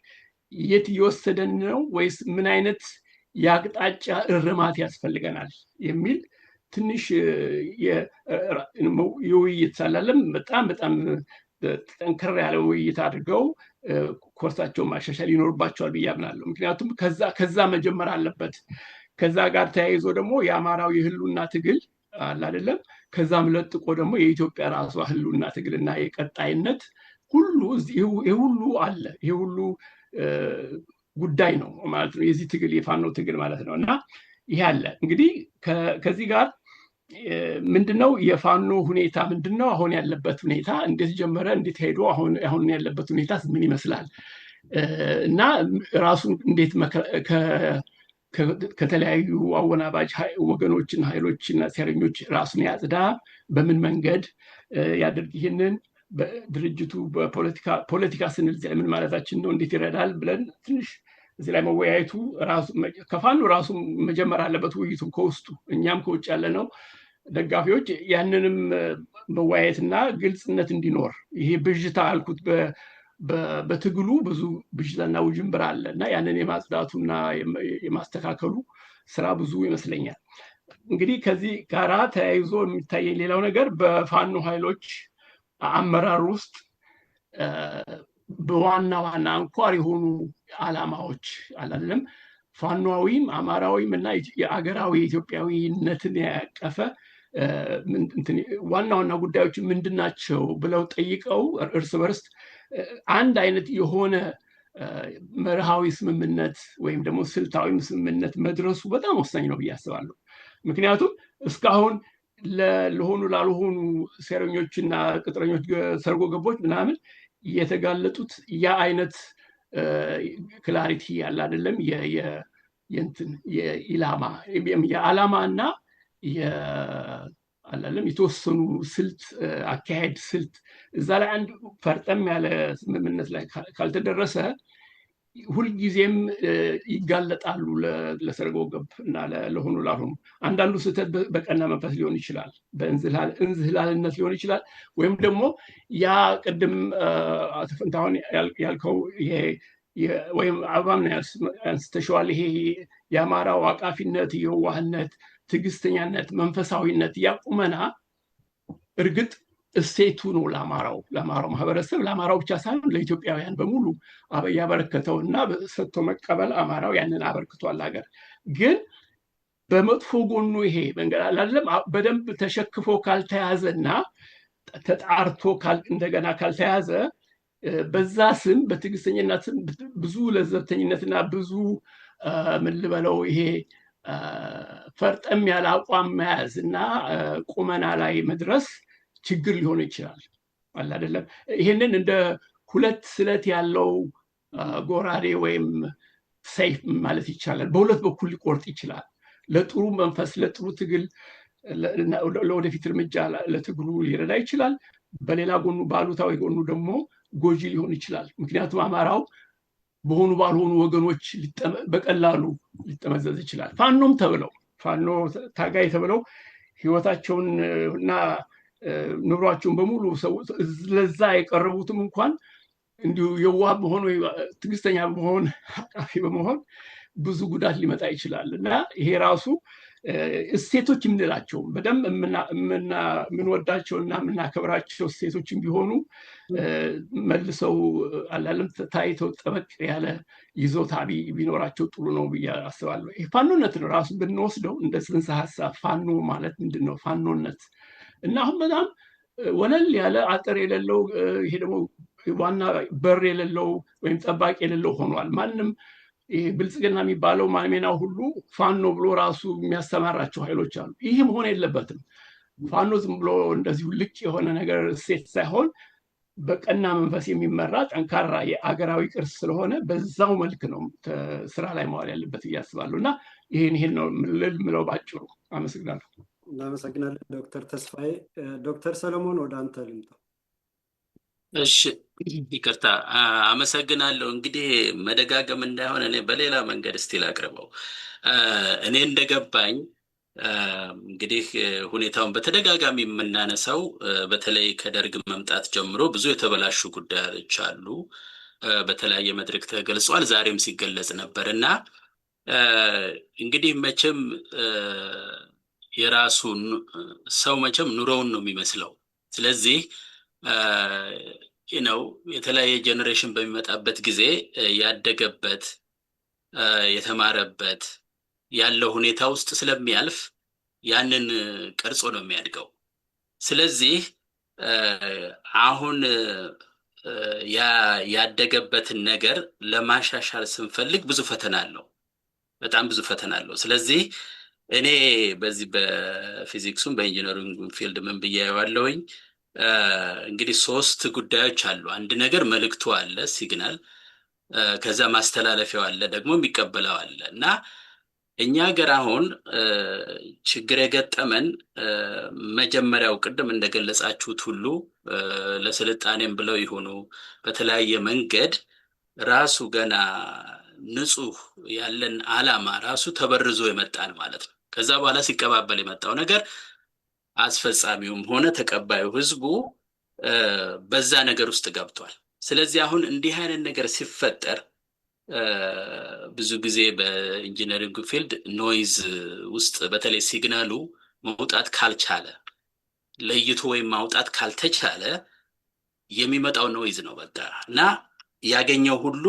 የት እየወሰደን ነው፣ ወይስ ምን አይነት የአቅጣጫ እርማት ያስፈልገናል የሚል ትንሽ የውይይት ሳላለም በጣም ጠንከር ያለ ውይይት አድርገው ኮርሳቸውን ማሻሻል ይኖርባቸዋል ብዬ አምናለሁ። ምክንያቱም ከዛ መጀመር አለበት። ከዛ ጋር ተያይዞ ደግሞ የአማራው የህልውና ትግል አለ አይደለም፣ ከዛም ለጥቆ ደግሞ የኢትዮጵያ ራሷ ህልውና ትግልና የቀጣይነት ሁሉ ይሄ ሁሉ አለ። ይሄ ሁሉ ጉዳይ ነው ማለት ነው የዚህ ትግል የፋኖ ትግል ማለት ነው። እና ይሄ አለ እንግዲህ ከዚህ ጋር ምንድነው የፋኖ ሁኔታ ምንድነው አሁን ያለበት ሁኔታ እንዴት ጀመረ እንዴት ሄዶ አሁን ያለበት ሁኔታ ምን ይመስላል እና ራሱን እንዴት ከተለያዩ አወናባጅ ወገኖችና ኃይሎችና ሴረኞች ራሱን ያጽዳ፣ በምን መንገድ ያደርግ፣ ይህንን በድርጅቱ በፖለቲካ ስንል ምን ማለታችን ነው፣ እንዴት ይረዳል ብለን ትንሽ እዚህ ላይ መወያየቱ ከፋኖ ራሱ መጀመር አለበት ውይይቱም ከውስጡ እኛም ከውጭ ያለነው ደጋፊዎች ያንንም መወያየትና ግልጽነት እንዲኖር ይሄ ብዥታ አልኩት በትግሉ ብዙ ብዥታና ውጅንብር አለ እና ያንን የማጽዳቱና የማስተካከሉ ስራ ብዙ ይመስለኛል። እንግዲህ ከዚህ ጋራ ተያይዞ የሚታየኝ ሌላው ነገር በፋኖ ኃይሎች አመራር ውስጥ በዋና አንኳር የሆኑ ዓላማዎች አላለም ፋኖዊም አማራዊም እና የአገራዊ ኢትዮጵያዊነትን ያቀፈ ዋና ጉዳዮች ምንድናቸው ብለው ጠይቀው እርስ በርስ አንድ አይነት የሆነ መርሃዊ ስምምነት ወይም ደግሞ ስልታዊ ስምምነት መድረሱ በጣም ወሳኝ ነው ብዬ አስባለሁ። ምክንያቱም እስካሁን ላልሆኑ ሴረኞችና ቅጥረኞች ሰርጎ ገቦች ምናምን የተጋለጡት ያ አይነት ክላሪቲ ያለ አይደለም የኢላማ የዓላማና የተወሰኑ ስልት አካሄድ ስልት እዛ ላይ አንድ ፈርጠም ያለ ስምምነት ላይ ካልተደረሰ ሁልጊዜም ይጋለጣሉ ለሰርጎ ገብ እና ለሆኑ ላልሆኑ። አንዳንዱ ስህተት በቀና መንፈስ ሊሆን ይችላል፣ በእንዝህላልነት ሊሆን ይችላል፣ ወይም ደግሞ ያ ቅድም አቶ ፈንታሁን ያልከው ወይም አበባም አንስተሽዋል፣ ይሄ የአማራው አቃፊነት፣ የዋህነት፣ ትዕግስተኛነት፣ መንፈሳዊነት ያቁመና እርግጥ እሴቱ ነው ለአማራው ማህበረሰብ፣ ለአማራው ብቻ ሳይሆን ለኢትዮጵያውያን በሙሉ ያበረከተውና ሰጥቶ መቀበል አማራው ያንን አበርክቷል። ሀገር ግን በመጥፎ ጎኑ ይሄ መንገድ አይደለም በደንብ ተሸክፎ ካልተያዘና ተጣርቶ እንደገና ካልተያዘ በዛ ስም በትዕግስተኝነት ስም ብዙ ለዘብተኝነትና ብዙ ምን ልበለው ይሄ ፈርጠም ያለ አቋም መያዝ እና ቁመና ላይ መድረስ ችግር ሊሆን ይችላል። አለ አይደለም። ይህንን እንደ ሁለት ስለት ያለው ጎራዴ ወይም ሰይፍ ማለት ይቻላል። በሁለት በኩል ሊቆርጥ ይችላል። ለጥሩ መንፈስ፣ ለጥሩ ትግል፣ ለወደፊት እርምጃ ለትግሉ ሊረዳ ይችላል። በሌላ ጎኑ ባሉታዊ ጎኑ ደግሞ ጎጂ ሊሆን ይችላል። ምክንያቱም አማራው በሆኑ ባልሆኑ ወገኖች በቀላሉ ሊጠመዘዝ ይችላል። ፋኖም ተብለው ፋኖ ታጋይ ተብለው ህይወታቸውን እና ኑሯቸውን በሙሉ ለዛ የቀረቡትም እንኳን እንዲሁ የዋህ በመሆን ወይ ትዕግስተኛ በመሆን አቃፊ በመሆን ብዙ ጉዳት ሊመጣ ይችላል እና ይሄ ራሱ እሴቶች የምንላቸው በደንብ የምንወዳቸውና የምናከብራቸው እሴቶችን ቢሆኑ መልሰው አላለም ታይተው ጠበቅ ያለ ይዞታ ቢኖራቸው ጥሩ ነው ብዬ አስባለሁ። ይሄ ፋኖነት ነው ራሱ ብንወስደው እንደ ጽንሰ ሀሳብ ፋኖ ማለት ምንድን ነው? ፋኖነት እና አሁን በጣም ወለል ያለ አጥር የሌለው ይሄ ደግሞ ዋና በር የሌለው ወይም ጠባቂ የሌለው ሆኗል። ማንም ብልጽግና የሚባለው ማሜናው ሁሉ ፋኖ ብሎ ራሱ የሚያስተማራቸው ኃይሎች አሉ። ይህ መሆን የለበትም። ፋኖ ዝም ብሎ እንደዚሁ ልቅ የሆነ ነገር ሴት ሳይሆን በቀና መንፈስ የሚመራ ጠንካራ የአገራዊ ቅርስ ስለሆነ በዛው መልክ ነው ስራ ላይ መዋል ያለበት እያስባለሁ እና ይህን ነው ምለው ባጭሩ። አመሰግናለሁ። እናመሰግናለን ዶክተር ተስፋዬ። ዶክተር ሰለሞን ወደ አንተ ልምጣ። እሺ ይቅርታ፣ አመሰግናለሁ። እንግዲህ መደጋገም እንዳይሆን እኔ በሌላ መንገድ እስቲ ላቅርበው። እኔ እንደገባኝ እንግዲህ ሁኔታውን በተደጋጋሚ የምናነሳው በተለይ ከደርግ መምጣት ጀምሮ ብዙ የተበላሹ ጉዳዮች አሉ። በተለያየ መድረክ ተገልጿል፣ ዛሬም ሲገለጽ ነበር እና እንግዲህ መቼም የራሱን ሰው መቼም ኑሮውን ነው የሚመስለው። ስለዚህ ነው የተለያየ ጀነሬሽን በሚመጣበት ጊዜ ያደገበት የተማረበት ያለው ሁኔታ ውስጥ ስለሚያልፍ ያንን ቀርጾ ነው የሚያድገው። ስለዚህ አሁን ያደገበትን ነገር ለማሻሻል ስንፈልግ ብዙ ፈተና አለው፣ በጣም ብዙ ፈተና አለው። ስለዚህ እኔ በዚህ በፊዚክሱም በኢንጂነሪንግ ፊልድ ምን ብያየዋለሁኝ እንግዲህ ሶስት ጉዳዮች አሉ። አንድ ነገር መልእክቱ አለ፣ ሲግናል፣ ከዛ ማስተላለፊያው አለ፣ ደግሞ የሚቀበለው አለ እና እኛ ሀገር አሁን ችግር የገጠመን መጀመሪያው ቅድም እንደገለጻችሁት ሁሉ ለስልጣኔም ብለው ይሆኑ በተለያየ መንገድ ራሱ ገና ንጹህ ያለን ዓላማ ራሱ ተበርዞ የመጣን ማለት ነው። ከዛ በኋላ ሲቀባበል የመጣው ነገር አስፈጻሚውም ሆነ ተቀባዩ ህዝቡ በዛ ነገር ውስጥ ገብቷል። ስለዚህ አሁን እንዲህ አይነት ነገር ሲፈጠር ብዙ ጊዜ በኢንጂነሪንግ ፊልድ ኖይዝ ውስጥ በተለይ ሲግናሉ መውጣት ካልቻለ ለይቶ ወይም ማውጣት ካልተቻለ የሚመጣው ኖይዝ ነው በቃ እና ያገኘው ሁሉ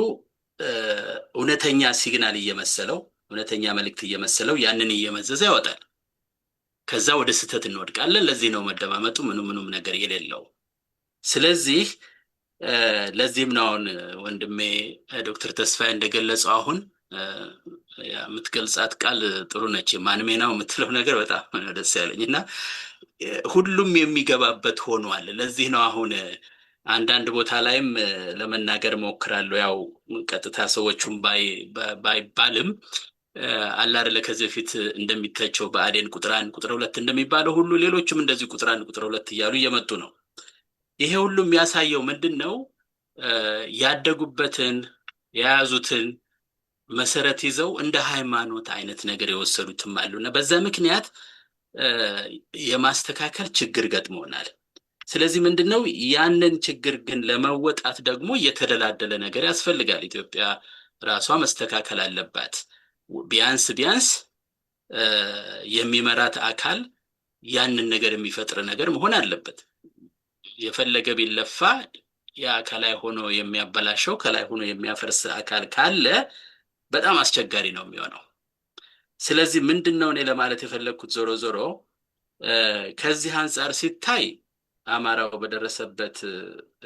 እውነተኛ ሲግናል እየመሰለው እውነተኛ መልእክት እየመሰለው ያንን እየመዘዘ ያወጣል። ከዛ ወደ ስህተት እንወድቃለን። ለዚህ ነው መደማመጡ ምንም ነገር የሌለው። ስለዚህ ለዚህም ነው አሁን ወንድሜ ዶክተር ተስፋዬ እንደገለጸው አሁን የምትገልጻት ቃል ጥሩ ነች። ማንሜናው የምትለው ነገር በጣም ደስ ያለኝ እና ሁሉም የሚገባበት ሆኗል። ለዚህ ነው አሁን አንዳንድ ቦታ ላይም ለመናገር ሞክራለሁ። ያው ቀጥታ ሰዎቹም ባይባልም አለ አይደለ ከዚህ በፊት እንደሚተቸው በአዴን ቁጥር 1 ቁጥር 2 እንደሚባለው ሁሉ ሌሎችም እንደዚህ ቁጥር 1 ቁጥር 2 እያሉ እየመጡ ነው። ይሄ ሁሉ የሚያሳየው ምንድነው? ያደጉበትን የያዙትን መሰረት ይዘው እንደ ሃይማኖት አይነት ነገር የወሰዱትም አሉና በዛ ምክንያት የማስተካከል ችግር ገጥሞናል። ስለዚህ ምንድነው ያንን ችግር ግን ለመወጣት ደግሞ የተደላደለ ነገር ያስፈልጋል። ኢትዮጵያ ራሷ መስተካከል አለባት። ቢያንስ የሚመራት አካል ያንን ነገር የሚፈጥር ነገር መሆን አለበት። የፈለገ ቢለፋ ያ ከላይ ሆኖ የሚያበላሸው ከላይ ሆኖ የሚያፈርስ አካል ካለ በጣም አስቸጋሪ ነው የሚሆነው። ስለዚህ ምንድነው እኔ ለማለት የፈለኩት ዞሮ ከዚህ አንፃር ሲታይ አማራው በደረሰበት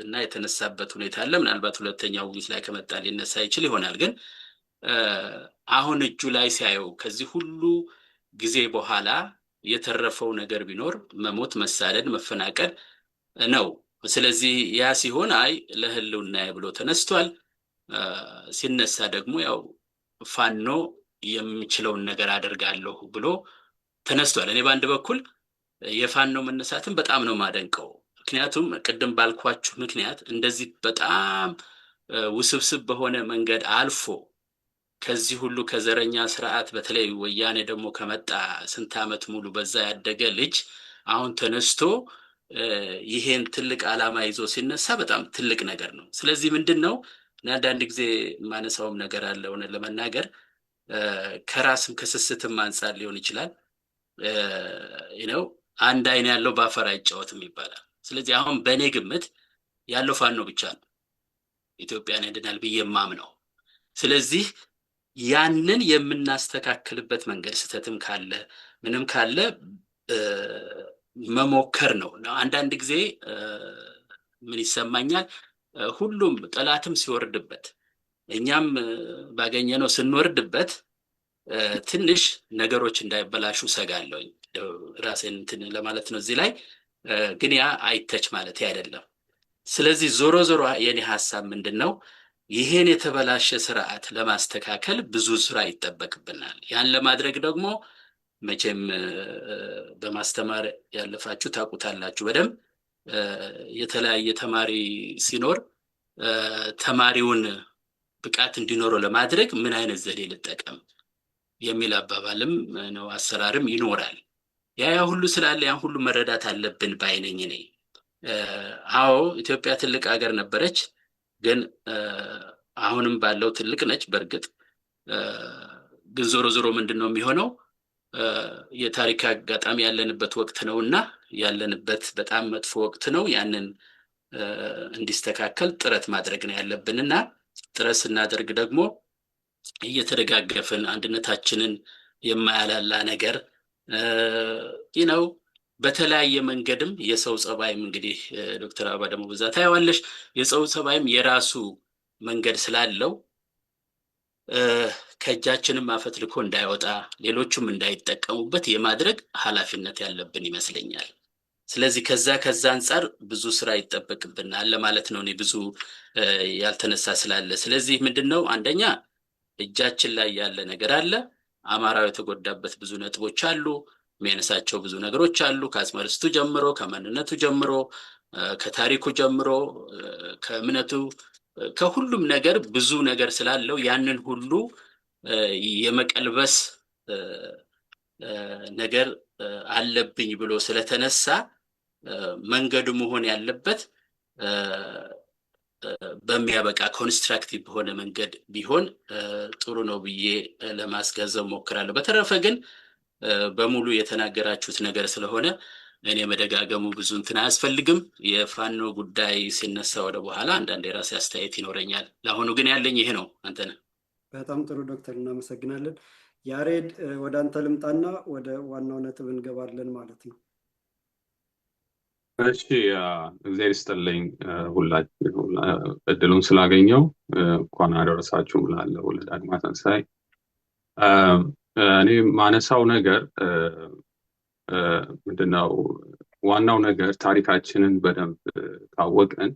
እና የተነሳበት ሁኔታ አለ። ምናልባት ሁለተኛው ውይይት ላይ ከመጣ ሊነሳ ይችል ይሆናል። ግን አሁን እጁ ላይ ሲያየው ከዚህ ሁሉ ጊዜ በኋላ የተረፈው ነገር ቢኖር መሞት፣ መሳደድ፣ መፈናቀል ነው። ስለዚህ ያ ሲሆን አይ ለህልውና ብሎ ተነስቷል። ሲነሳ ደግሞ ያው ፋኖ የሚችለውን ነገር አደርጋለሁ ብሎ ተነስቷል። እኔ በአንድ በኩል የፋኖ መነሳትን በጣም ነው ማደንቀው። ምክንያቱም ቅድም ባልኳችሁ ምክንያት እንደዚህ በጣም ውስብስብ በሆነ መንገድ አልፎ ከዚህ ሁሉ ከዘረኛ ስርዓት በተለይ ወያኔ ደግሞ ከመጣ ስንት ዓመት ሙሉ በዛ ያደገ ልጅ አሁን ተነስቶ ይሄን ትልቅ ዓላማ ይዞ ሲነሳ በጣም ትልቅ ነገር ነው። ስለዚህ ምንድነው አንዳንድ ጊዜ ማነሳውም ነገር አለ ሆነ ለመናገር ከራስም ከስስትም አንፃር ሊሆን ይችላል። አንድ አይን ያለው ባፈር አይጫወትም ይባላል። ስለዚህ አሁን በእኔ ግምት ያለው ፋኖ ብቻ ነው ኢትዮጵያን ያድናል ብዬ የማምነው። ስለዚህ ያንን የምናስተካክልበት መንገድ ስተትም ካለ ምንም ካለ መሞከር ነው። አንዳንድ ጊዜ ምን ይሰማኛል ሁሉም ጠላትም ሲወርድበት እኛም ባገኘነው ስንወርድበት ትንሽ ነገሮች እንዳይበላሹ ሰጋለሁኝ። ራሴን እንትን ለማለት ነው እዚህ ላይ ግን ያ አይተች ማለት አይደለም። ስለዚህ ዞሮ ዞሮ የኔ ሐሳብ ምንድነው ይሄን የተበላሸ ስርዓት ለማስተካከል ብዙ ስራ ይጠበቅብናል። ያን ለማድረግ ደግሞ መቼም በማስተማር ያለፋችሁ ታውቁታላችሁ በደንብ የተለያየ ተማሪ ሲኖር ተማሪውን ብቃት እንዲኖረው ለማድረግ ምን አይነት ዘዴ ልጠቀም የሚል አባባልም ነው አሰራርም ይኖራል። ያ ሁሉ ስላለ ያን ሁሉ መረዳት አለብን ባይነኝ ነኝ። አዎ ኢትዮጵያ ትልቅ ሀገር ነበረች፣ ግን አሁንም ባለው ትልቅ ነች። በርግጥ ግን ዞሮ ዞሮ ምንድነው የሚሆነው የታሪክ አጋጣሚ ያለንበት ወቅት ነውና ያለንበት በጣም መጥፎ ወቅት ነው። ያንን እንዲስተካከል ጥረት ማድረግ ነው ያለብንና ጥረት ስናደርግ ደግሞ እየተደጋገፍን አንድነታችንን የማያላላ ነገር በተለያየ መንገድም የሰው ጸባይም እንግዲህ ዶክተር አበባ ደግሞ በዛ ታያዋለሽ የሰው ጸባይም የራሱ መንገድ ስላለው ከእጃችንም አፈትልኮ እንዳይወጣ ሌሎቹም እንዳይጠቀሙበት የማድረግ ኃላፊነት ያለብን ይመስለኛል። ስለዚህ ከዛ አንፃር ብዙ ስራ ይጠበቅብናል ለማለት ነው። እኔ ብዙ ያልተነሳ ስላለ ስለዚህ ምንድነው አንደኛ እጃችን ላይ ያለ ነገር አለ። አማራው የተጎዳበት ብዙ ነጥቦች አሉ፣ የሚያነሳቸው ብዙ ነገሮች አሉ። ከአጽመርስቱ ጀምሮ ከማንነቱ ጀምሮ ከታሪኩ ጀምሮ ከእምነቱ ከሁሉም ነገር ብዙ ነገር ስላለው ያንን ሁሉ የመቀልበስ ነገር አለብኝ ብሎ ስለተነሳ መንገዱ መሆን ያለበት በሚያበቃ ኮንስትራክቲቭ በሆነ መንገድ ቢሆን ጥሩ ነው ብዬ ለማስገንዘብ ሞክራለሁ። በተረፈ ግን በሙሉ የተናገራችሁት ነገር ስለሆነ እኔ መደጋገሙ ብዙ እንትን አያስፈልግም። የፋኖ ጉዳይ ሲነሳ ወደ በኋላ አንዳንድ የራሴ አስተያየት ይኖረኛል። ለአሁኑ ግን ያለኝ ይሄ ነው። አንተነህ በጣም ጥሩ ዶክተር፣ እናመሰግናለን። ያሬድ ወደ አንተ ልምጣና ወደ ዋናው ነጥብ እንገባለን ማለት ነው። እሺ እግዚአብሔር ይስጥልኝ ሁላችሁ እድሉን ስላገኘው እንኳን አደረሳችሁ እላለሁ ለዳግማ ትንሣኤ። እኔ ማነሳው ነገር ምንድነው ዋናው ነገር ታሪካችንን በደንብ ካወቅን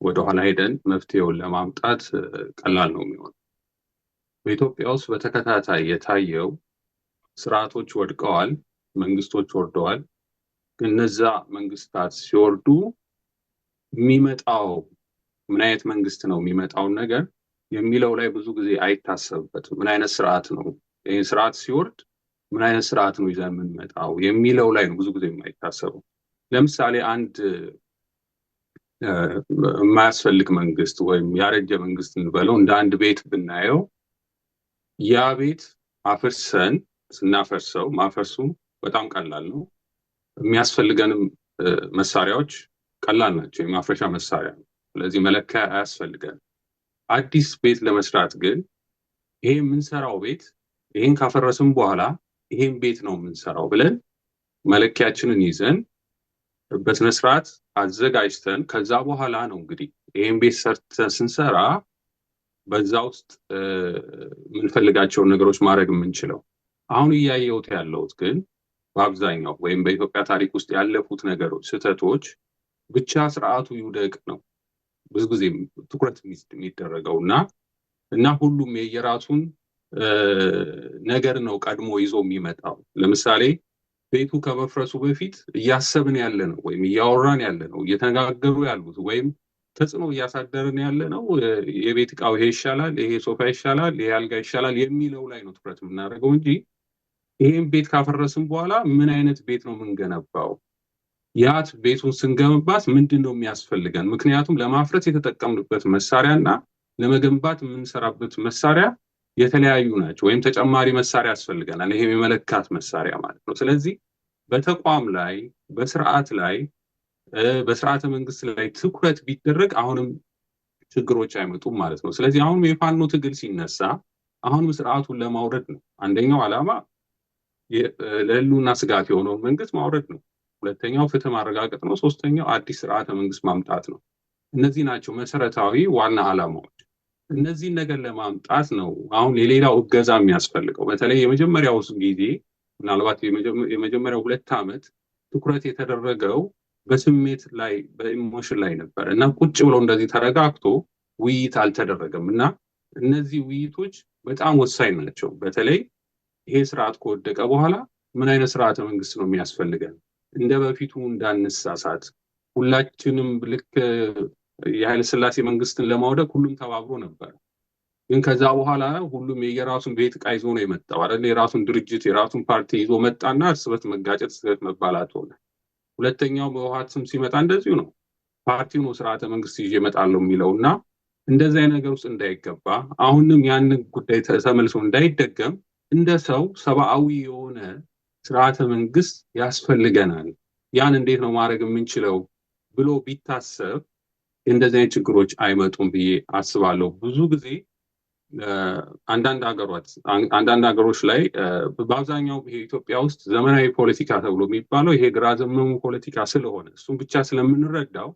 ወደኋላ ሄደን መፍትሄውን ለማምጣት ቀላል ነው የሚሆነው። በኢትዮጵያ ውስጥ በተከታታይ የታየው ስርዓቶች ወድቀዋል፣ መንግስቶች ወርደዋል። ግን እነዛ መንግስታት ሲወርዱ የሚመጣው ምን አይነት መንግስት ነው የሚመጣውን ነገር የሚለው ላይ ብዙ ጊዜ አይታሰብበትም። ምን አይነት ስርዓት ነው ይህ ስርዓት ሲወርድ ምን አይነት ስርዓት ነው ይዘን የምንመጣው የሚለው ላይ ነው ብዙ ጊዜ የማይታሰበው። ለምሳሌ አንድ የማያስፈልግ መንግስት ወይም ያረጀ መንግስት እንበለው እንደ አንድ ቤት ብናየው ያ ቤት አፍርሰን ስናፈርሰው ማፈርሱ በጣም ቀላል ነው። የሚያስፈልገንም መሳሪያዎች ቀላል ናቸው፣ የማፍረሻ መሳሪያ ነው። ስለዚህ መለኪያ አያስፈልገን። አዲስ ቤት ለመስራት ግን ይሄ የምንሰራው ቤት ይሄን ካፈረስን በኋላ ይሄን ቤት ነው የምንሰራው ብለን መለኪያችንን ይዘን በስነ ስርዓት አዘጋጅተን ከዛ በኋላ ነው እንግዲህ ይሄን ቤት ሰርተን ስንሰራ በዛ ውስጥ የምንፈልጋቸውን ነገሮች ማድረግ የምንችለው። አሁን እያየሁት ያለሁት ግን በአብዛኛው ወይም በኢትዮጵያ ታሪክ ውስጥ ያለፉት ነገሮች ስህተቶች ብቻ ስርዓቱ ይውደቅ ነው ብዙ ጊዜ ትኩረት የሚደረገው እና ሁሉም የየራሱን ነገር ነው ቀድሞ ይዞ የሚመጣው። ለምሳሌ ቤቱ ከመፍረሱ በፊት እያሰብን ያለ ነው ወይም እያወራን ያለ ነው እየተነጋገሩ ያሉት ወይም ተጽዕኖ እያሳደርን ያለ ነው የቤት ዕቃው ይሄ ይሻላል፣ ይሄ ሶፋ ይሻላል፣ ይሄ አልጋ ይሻላል የሚለው ላይ ነው ትኩረት የምናደርገው እንጂ ይሄን ቤት ካፈረስን በኋላ ምን አይነት ቤት ነው የምንገነባው፣ ያት ቤቱን ስንገነባት ምንድን ነው የሚያስፈልገን? ምክንያቱም ለማፍረስ የተጠቀምንበት መሳሪያና ለመገንባት የምንሰራበት መሳሪያ የተለያዩ ናቸው፣ ወይም ተጨማሪ መሳሪያ ያስፈልገናል። ይሄ የመለካት መሳሪያ ማለት ነው። ስለዚህ በተቋም ላይ በስርዓት ላይ በስርዓተ መንግስት ላይ ትኩረት ቢደረግ አሁንም ችግሮች አይመጡም ማለት ነው። ስለዚህ አሁንም የፋኖ ትግል ሲነሳ አሁንም ስርዓቱን ለማውረድ ነው። አንደኛው ዓላማ ለህልውና ስጋት የሆነውን መንግስት ማውረድ ነው። ሁለተኛው ፍትህ ማረጋገጥ ነው። ሶስተኛው አዲስ ስርዓተ መንግስት ማምጣት ነው። እነዚህ ናቸው መሰረታዊ ዋና ዓላማዎች። እነዚህን ነገር ለማምጣት ነው አሁን የሌላው እገዛ የሚያስፈልገው። በተለይ የመጀመሪያው ጊዜ ምናልባት የመጀመሪያው 2 ዓመት ትኩረት የተደረገው በስሜት ላይ በኢሞሽን ላይ ነበር እና ቁጭ ብሎ እንደዚህ ተረጋግቶ ውይይት አልተደረገም እና እነዚህ ውይይቶች በጣም ወሳኝ ናቸው። በተለይ ይሄ ስርዓት ከወደቀ በኋላ ምን አይነት ስርዓተ መንግስት ነው የሚያስፈልገን? እንደ በፊቱ እንዳንሳሳት ሁላችንም ልክ የኃይለ ሥላሴ መንግስትን ለማውደቅ ሁሉም ተባብሮ ነበር። ግን ከዛ በኋላ ሁሉም የየራሱን ቤት ዕቃ ይዞ ነው የመጣው አይደል? የራሱን ድርጅት የራሱን ፓርቲ ይዞ መጣና እርስ በርስ መጋጨት፣ እርስ በርስ መባላት ሆነ። ሁለተኛው በህወሓት ስም ሲመጣ እንደዚሁ ነው። ፓርቲው ነው ስርዓተ መንግስት ይዤ እመጣለሁ የሚለውና እንደዚህ አይነት ነገር ውስጥ እንዳይገባ አሁንም ያንን ጉዳይ ተመልሶ እንዳይደገም እንደ ሰው ሰብአዊ የሆነ ስርዓተ መንግስት ያስፈልገናል። ያን እንዴት ነው ማድረግ የምንችለው ብሎ ቢታሰብ እንደዚህ አይነት ችግሮች አይመጡም ብዬ አስባለሁ። ብዙ ጊዜ አንዳንድ ሀገሮች ላይ በአብዛኛው ኢትዮጵያ ውስጥ ዘመናዊ ፖለቲካ ተብሎ የሚባለው ይሄ ግራ ዘመሙ ፖለቲካ ስለሆነ እሱም ብቻ ስለምንረዳው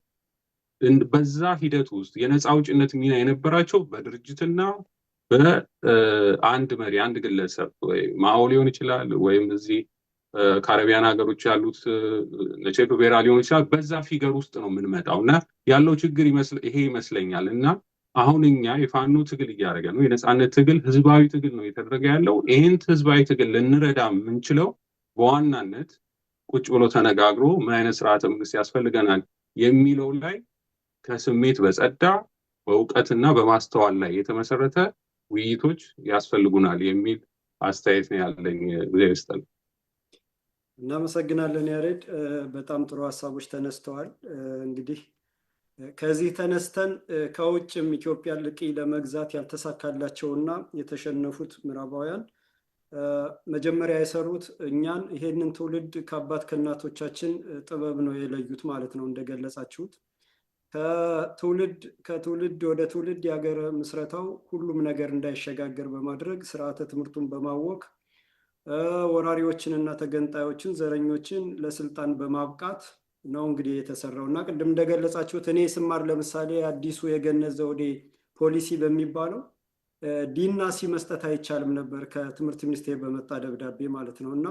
በዛ ሂደት ውስጥ የነፃ አውጭነት ሚና የነበራቸው በድርጅትና በአንድ መሪ አንድ ግለሰብ ማኦ ሊሆን ይችላል ወይም እዚህ ካረቢያን ሀገሮች ያሉት ቼ ጉቬራ ሊሆን ይችላል። በዛ ፊገር ውስጥ ነው የምንመጣው እና ያለው ችግር ይሄ ይመስለኛል። እና አሁን እኛ የፋኖ ትግል እያደረገ ነው፣ የነፃነት ትግል ህዝባዊ ትግል ነው እየተደረገ ያለው። ይህን ህዝባዊ ትግል ልንረዳ የምንችለው በዋናነት ቁጭ ብሎ ተነጋግሮ ምን አይነት ስርዓተ መንግስት ያስፈልገናል የሚለው ላይ ከስሜት በጸዳ በእውቀትና በማስተዋል ላይ የተመሰረተ ውይይቶች ያስፈልጉናል የሚል አስተያየት ነው ያለኝ። እግዚአብሔር ይስጥልኝ። እናመሰግናለን ያሬድ። በጣም ጥሩ ሀሳቦች ተነስተዋል። እንግዲህ ከዚህ ተነስተን ከውጭም ኢትዮጵያ ልቂ ለመግዛት ያልተሳካላቸውና የተሸነፉት ምዕራባውያን መጀመሪያ የሰሩት እኛን ይሄንን ትውልድ ከአባት ከእናቶቻችን ጥበብ ነው የለዩት ማለት ነው። እንደገለጻችሁት ከትውልድ ወደ ትውልድ የሀገር ምስረታው ሁሉም ነገር እንዳይሸጋገር በማድረግ ስርዓተ ትምህርቱን በማወክ ወራሪዎችንና ተገንጣዮችን ዘረኞችን ለስልጣን በማብቃት ነው እንግዲህ የተሰራው እና ቅድም እንደገለጻችሁት እኔ ስማር ለምሳሌ አዲሱ የገነት ዘውዴ ፖሊሲ በሚባለው ዲና ሲ መስጠት አይቻልም ነበር ከትምህርት ሚኒስቴር በመጣ ደብዳቤ ማለት ነው። እና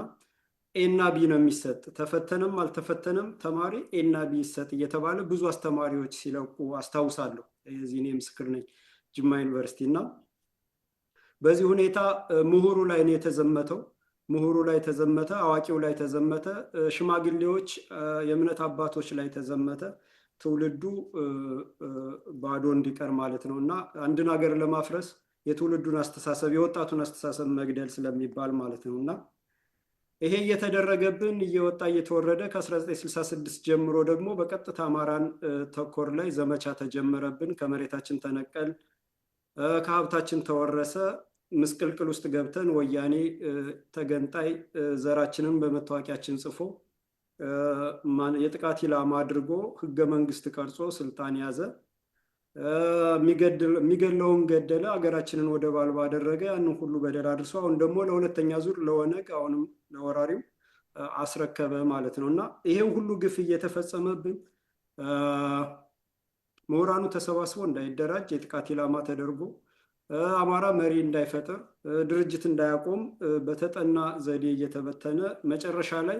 ኤና ቢ ነው የሚሰጥ፣ ተፈተነም አልተፈተነም ተማሪ ኤና ቢ ይሰጥ እየተባለ ብዙ አስተማሪዎች ሲለቁ አስታውሳለሁ። የዚህ እኔ ምስክር ነኝ ጅማ ዩኒቨርሲቲ። እና በዚህ ሁኔታ ምሁሩ ላይ ነው የተዘመተው። ምሁሩ ላይ ተዘመተ፣ አዋቂው ላይ ተዘመተ፣ ሽማግሌዎች የእምነት አባቶች ላይ ተዘመተ። ትውልዱ ባዶ እንዲቀር ማለት ነው። እና አንድን ሀገር ለማፍረስ የትውልዱን አስተሳሰብ የወጣቱን አስተሳሰብ መግደል ስለሚባል ማለት ነው። እና ይሄ እየተደረገብን እየወጣ እየተወረደ ከ1966 ጀምሮ ደግሞ በቀጥታ አማራን ተኮር ላይ ዘመቻ ተጀመረብን። ከመሬታችን ተነቀል፣ ከሀብታችን ተወረሰ። ምስቅልቅል ውስጥ ገብተን ወያኔ ተገንጣይ ዘራችንን በመታወቂያችን ጽፎ የጥቃት ኢላማ አድርጎ ህገ መንግስት ቀርጾ ስልጣን ያዘ። የሚገለውን ገደለ፣ ሀገራችንን ወደ ባልባ አደረገ። ያንን ሁሉ በደል አድርሶ አሁን ደግሞ ለሁለተኛ ዙር ለኦነግ አሁንም ለወራሪው አስረከበ ማለት ነው። እና ይሄን ሁሉ ግፍ እየተፈጸመብን ምሁራኑ ተሰባስቦ እንዳይደራጅ የጥቃት ኢላማ ተደርጎ አማራ መሪ እንዳይፈጥር ድርጅት እንዳያቆም በተጠና ዘዴ እየተበተነ መጨረሻ ላይ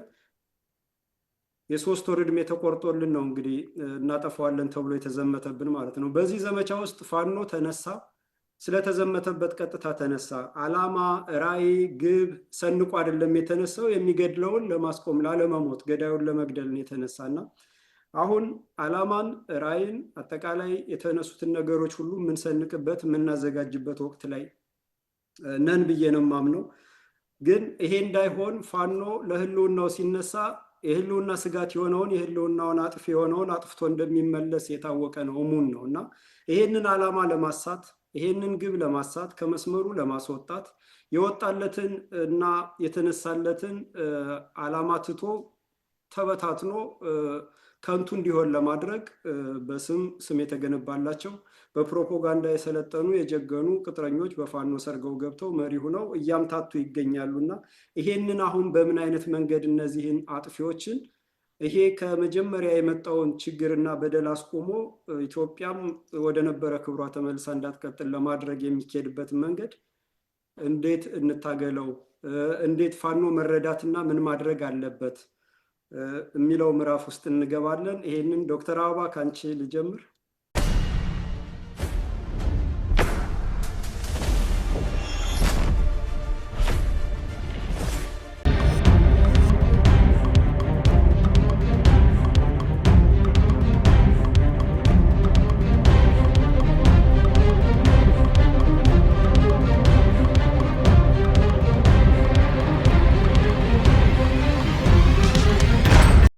የ3 ወር ዕድሜ ተቆርጦልን ነው እንግዲህ እናጠፋዋለን ተብሎ የተዘመተብን ማለት ነው። በዚህ ዘመቻ ውስጥ ፋኖ ተነሳ፣ ስለተዘመተበት ቀጥታ ተነሳ። ዓላማ፣ ራዕይ፣ ግብ ሰንቆ አይደለም የተነሳው። የሚገድለውን ለማስቆም ላለመሞት፣ ገዳዩን ለመግደል ነው የተነሳና አሁን ዓላማን፣ ራዕይን፣ አጠቃላይ የተነሱትን ነገሮች ሁሉ የምንሰንቅበት የምናዘጋጅበት ወቅት ላይ ነን ብዬ ነው የማምነው። ግን ይሄ እንዳይሆን ፋኖ ለህልውናው ሲነሳ የህልውና ስጋት የሆነውን የህልውናውን አጥፊ የሆነውን አጥፍቶ እንደሚመለስ የታወቀ ነው፣ እሙን ነው እና ይሄንን ዓላማ ለማሳት ይሄንን ግብ ለማሳት ከመስመሩ ለማስወጣት የወጣለትን እና የተነሳለትን ዓላማ ትቶ ተበታትኖ ከንቱ እንዲሆን ለማድረግ በስም የተገነባላቸው በፕሮፓጋንዳ የሰለጠኑ የጀገኑ ቅጥረኞች በፋኖ ሰርገው ገብተው መሪ ሆነው እያምታቱ ይገኛሉና ይሄንን አሁን በምን አይነት መንገድ እነዚህን አጥፊዎችን ይሄ ከመጀመሪያ የመጣውን ችግርና በደል አስቆሞ ኢትዮጵያም ወደ ነበረ ክብሯ ተመልሳ እንዳትቀጥል ለማድረግ የሚካሄድበትን መንገድ እንዴት እንታገለው፣ እንዴት ፋኖ መረዳትና ምን ማድረግ አለበት የሚለው ምዕራፍ ውስጥ እንገባለን። ይሄንን ዶክተር አበባ ካንቺ ልጀምር።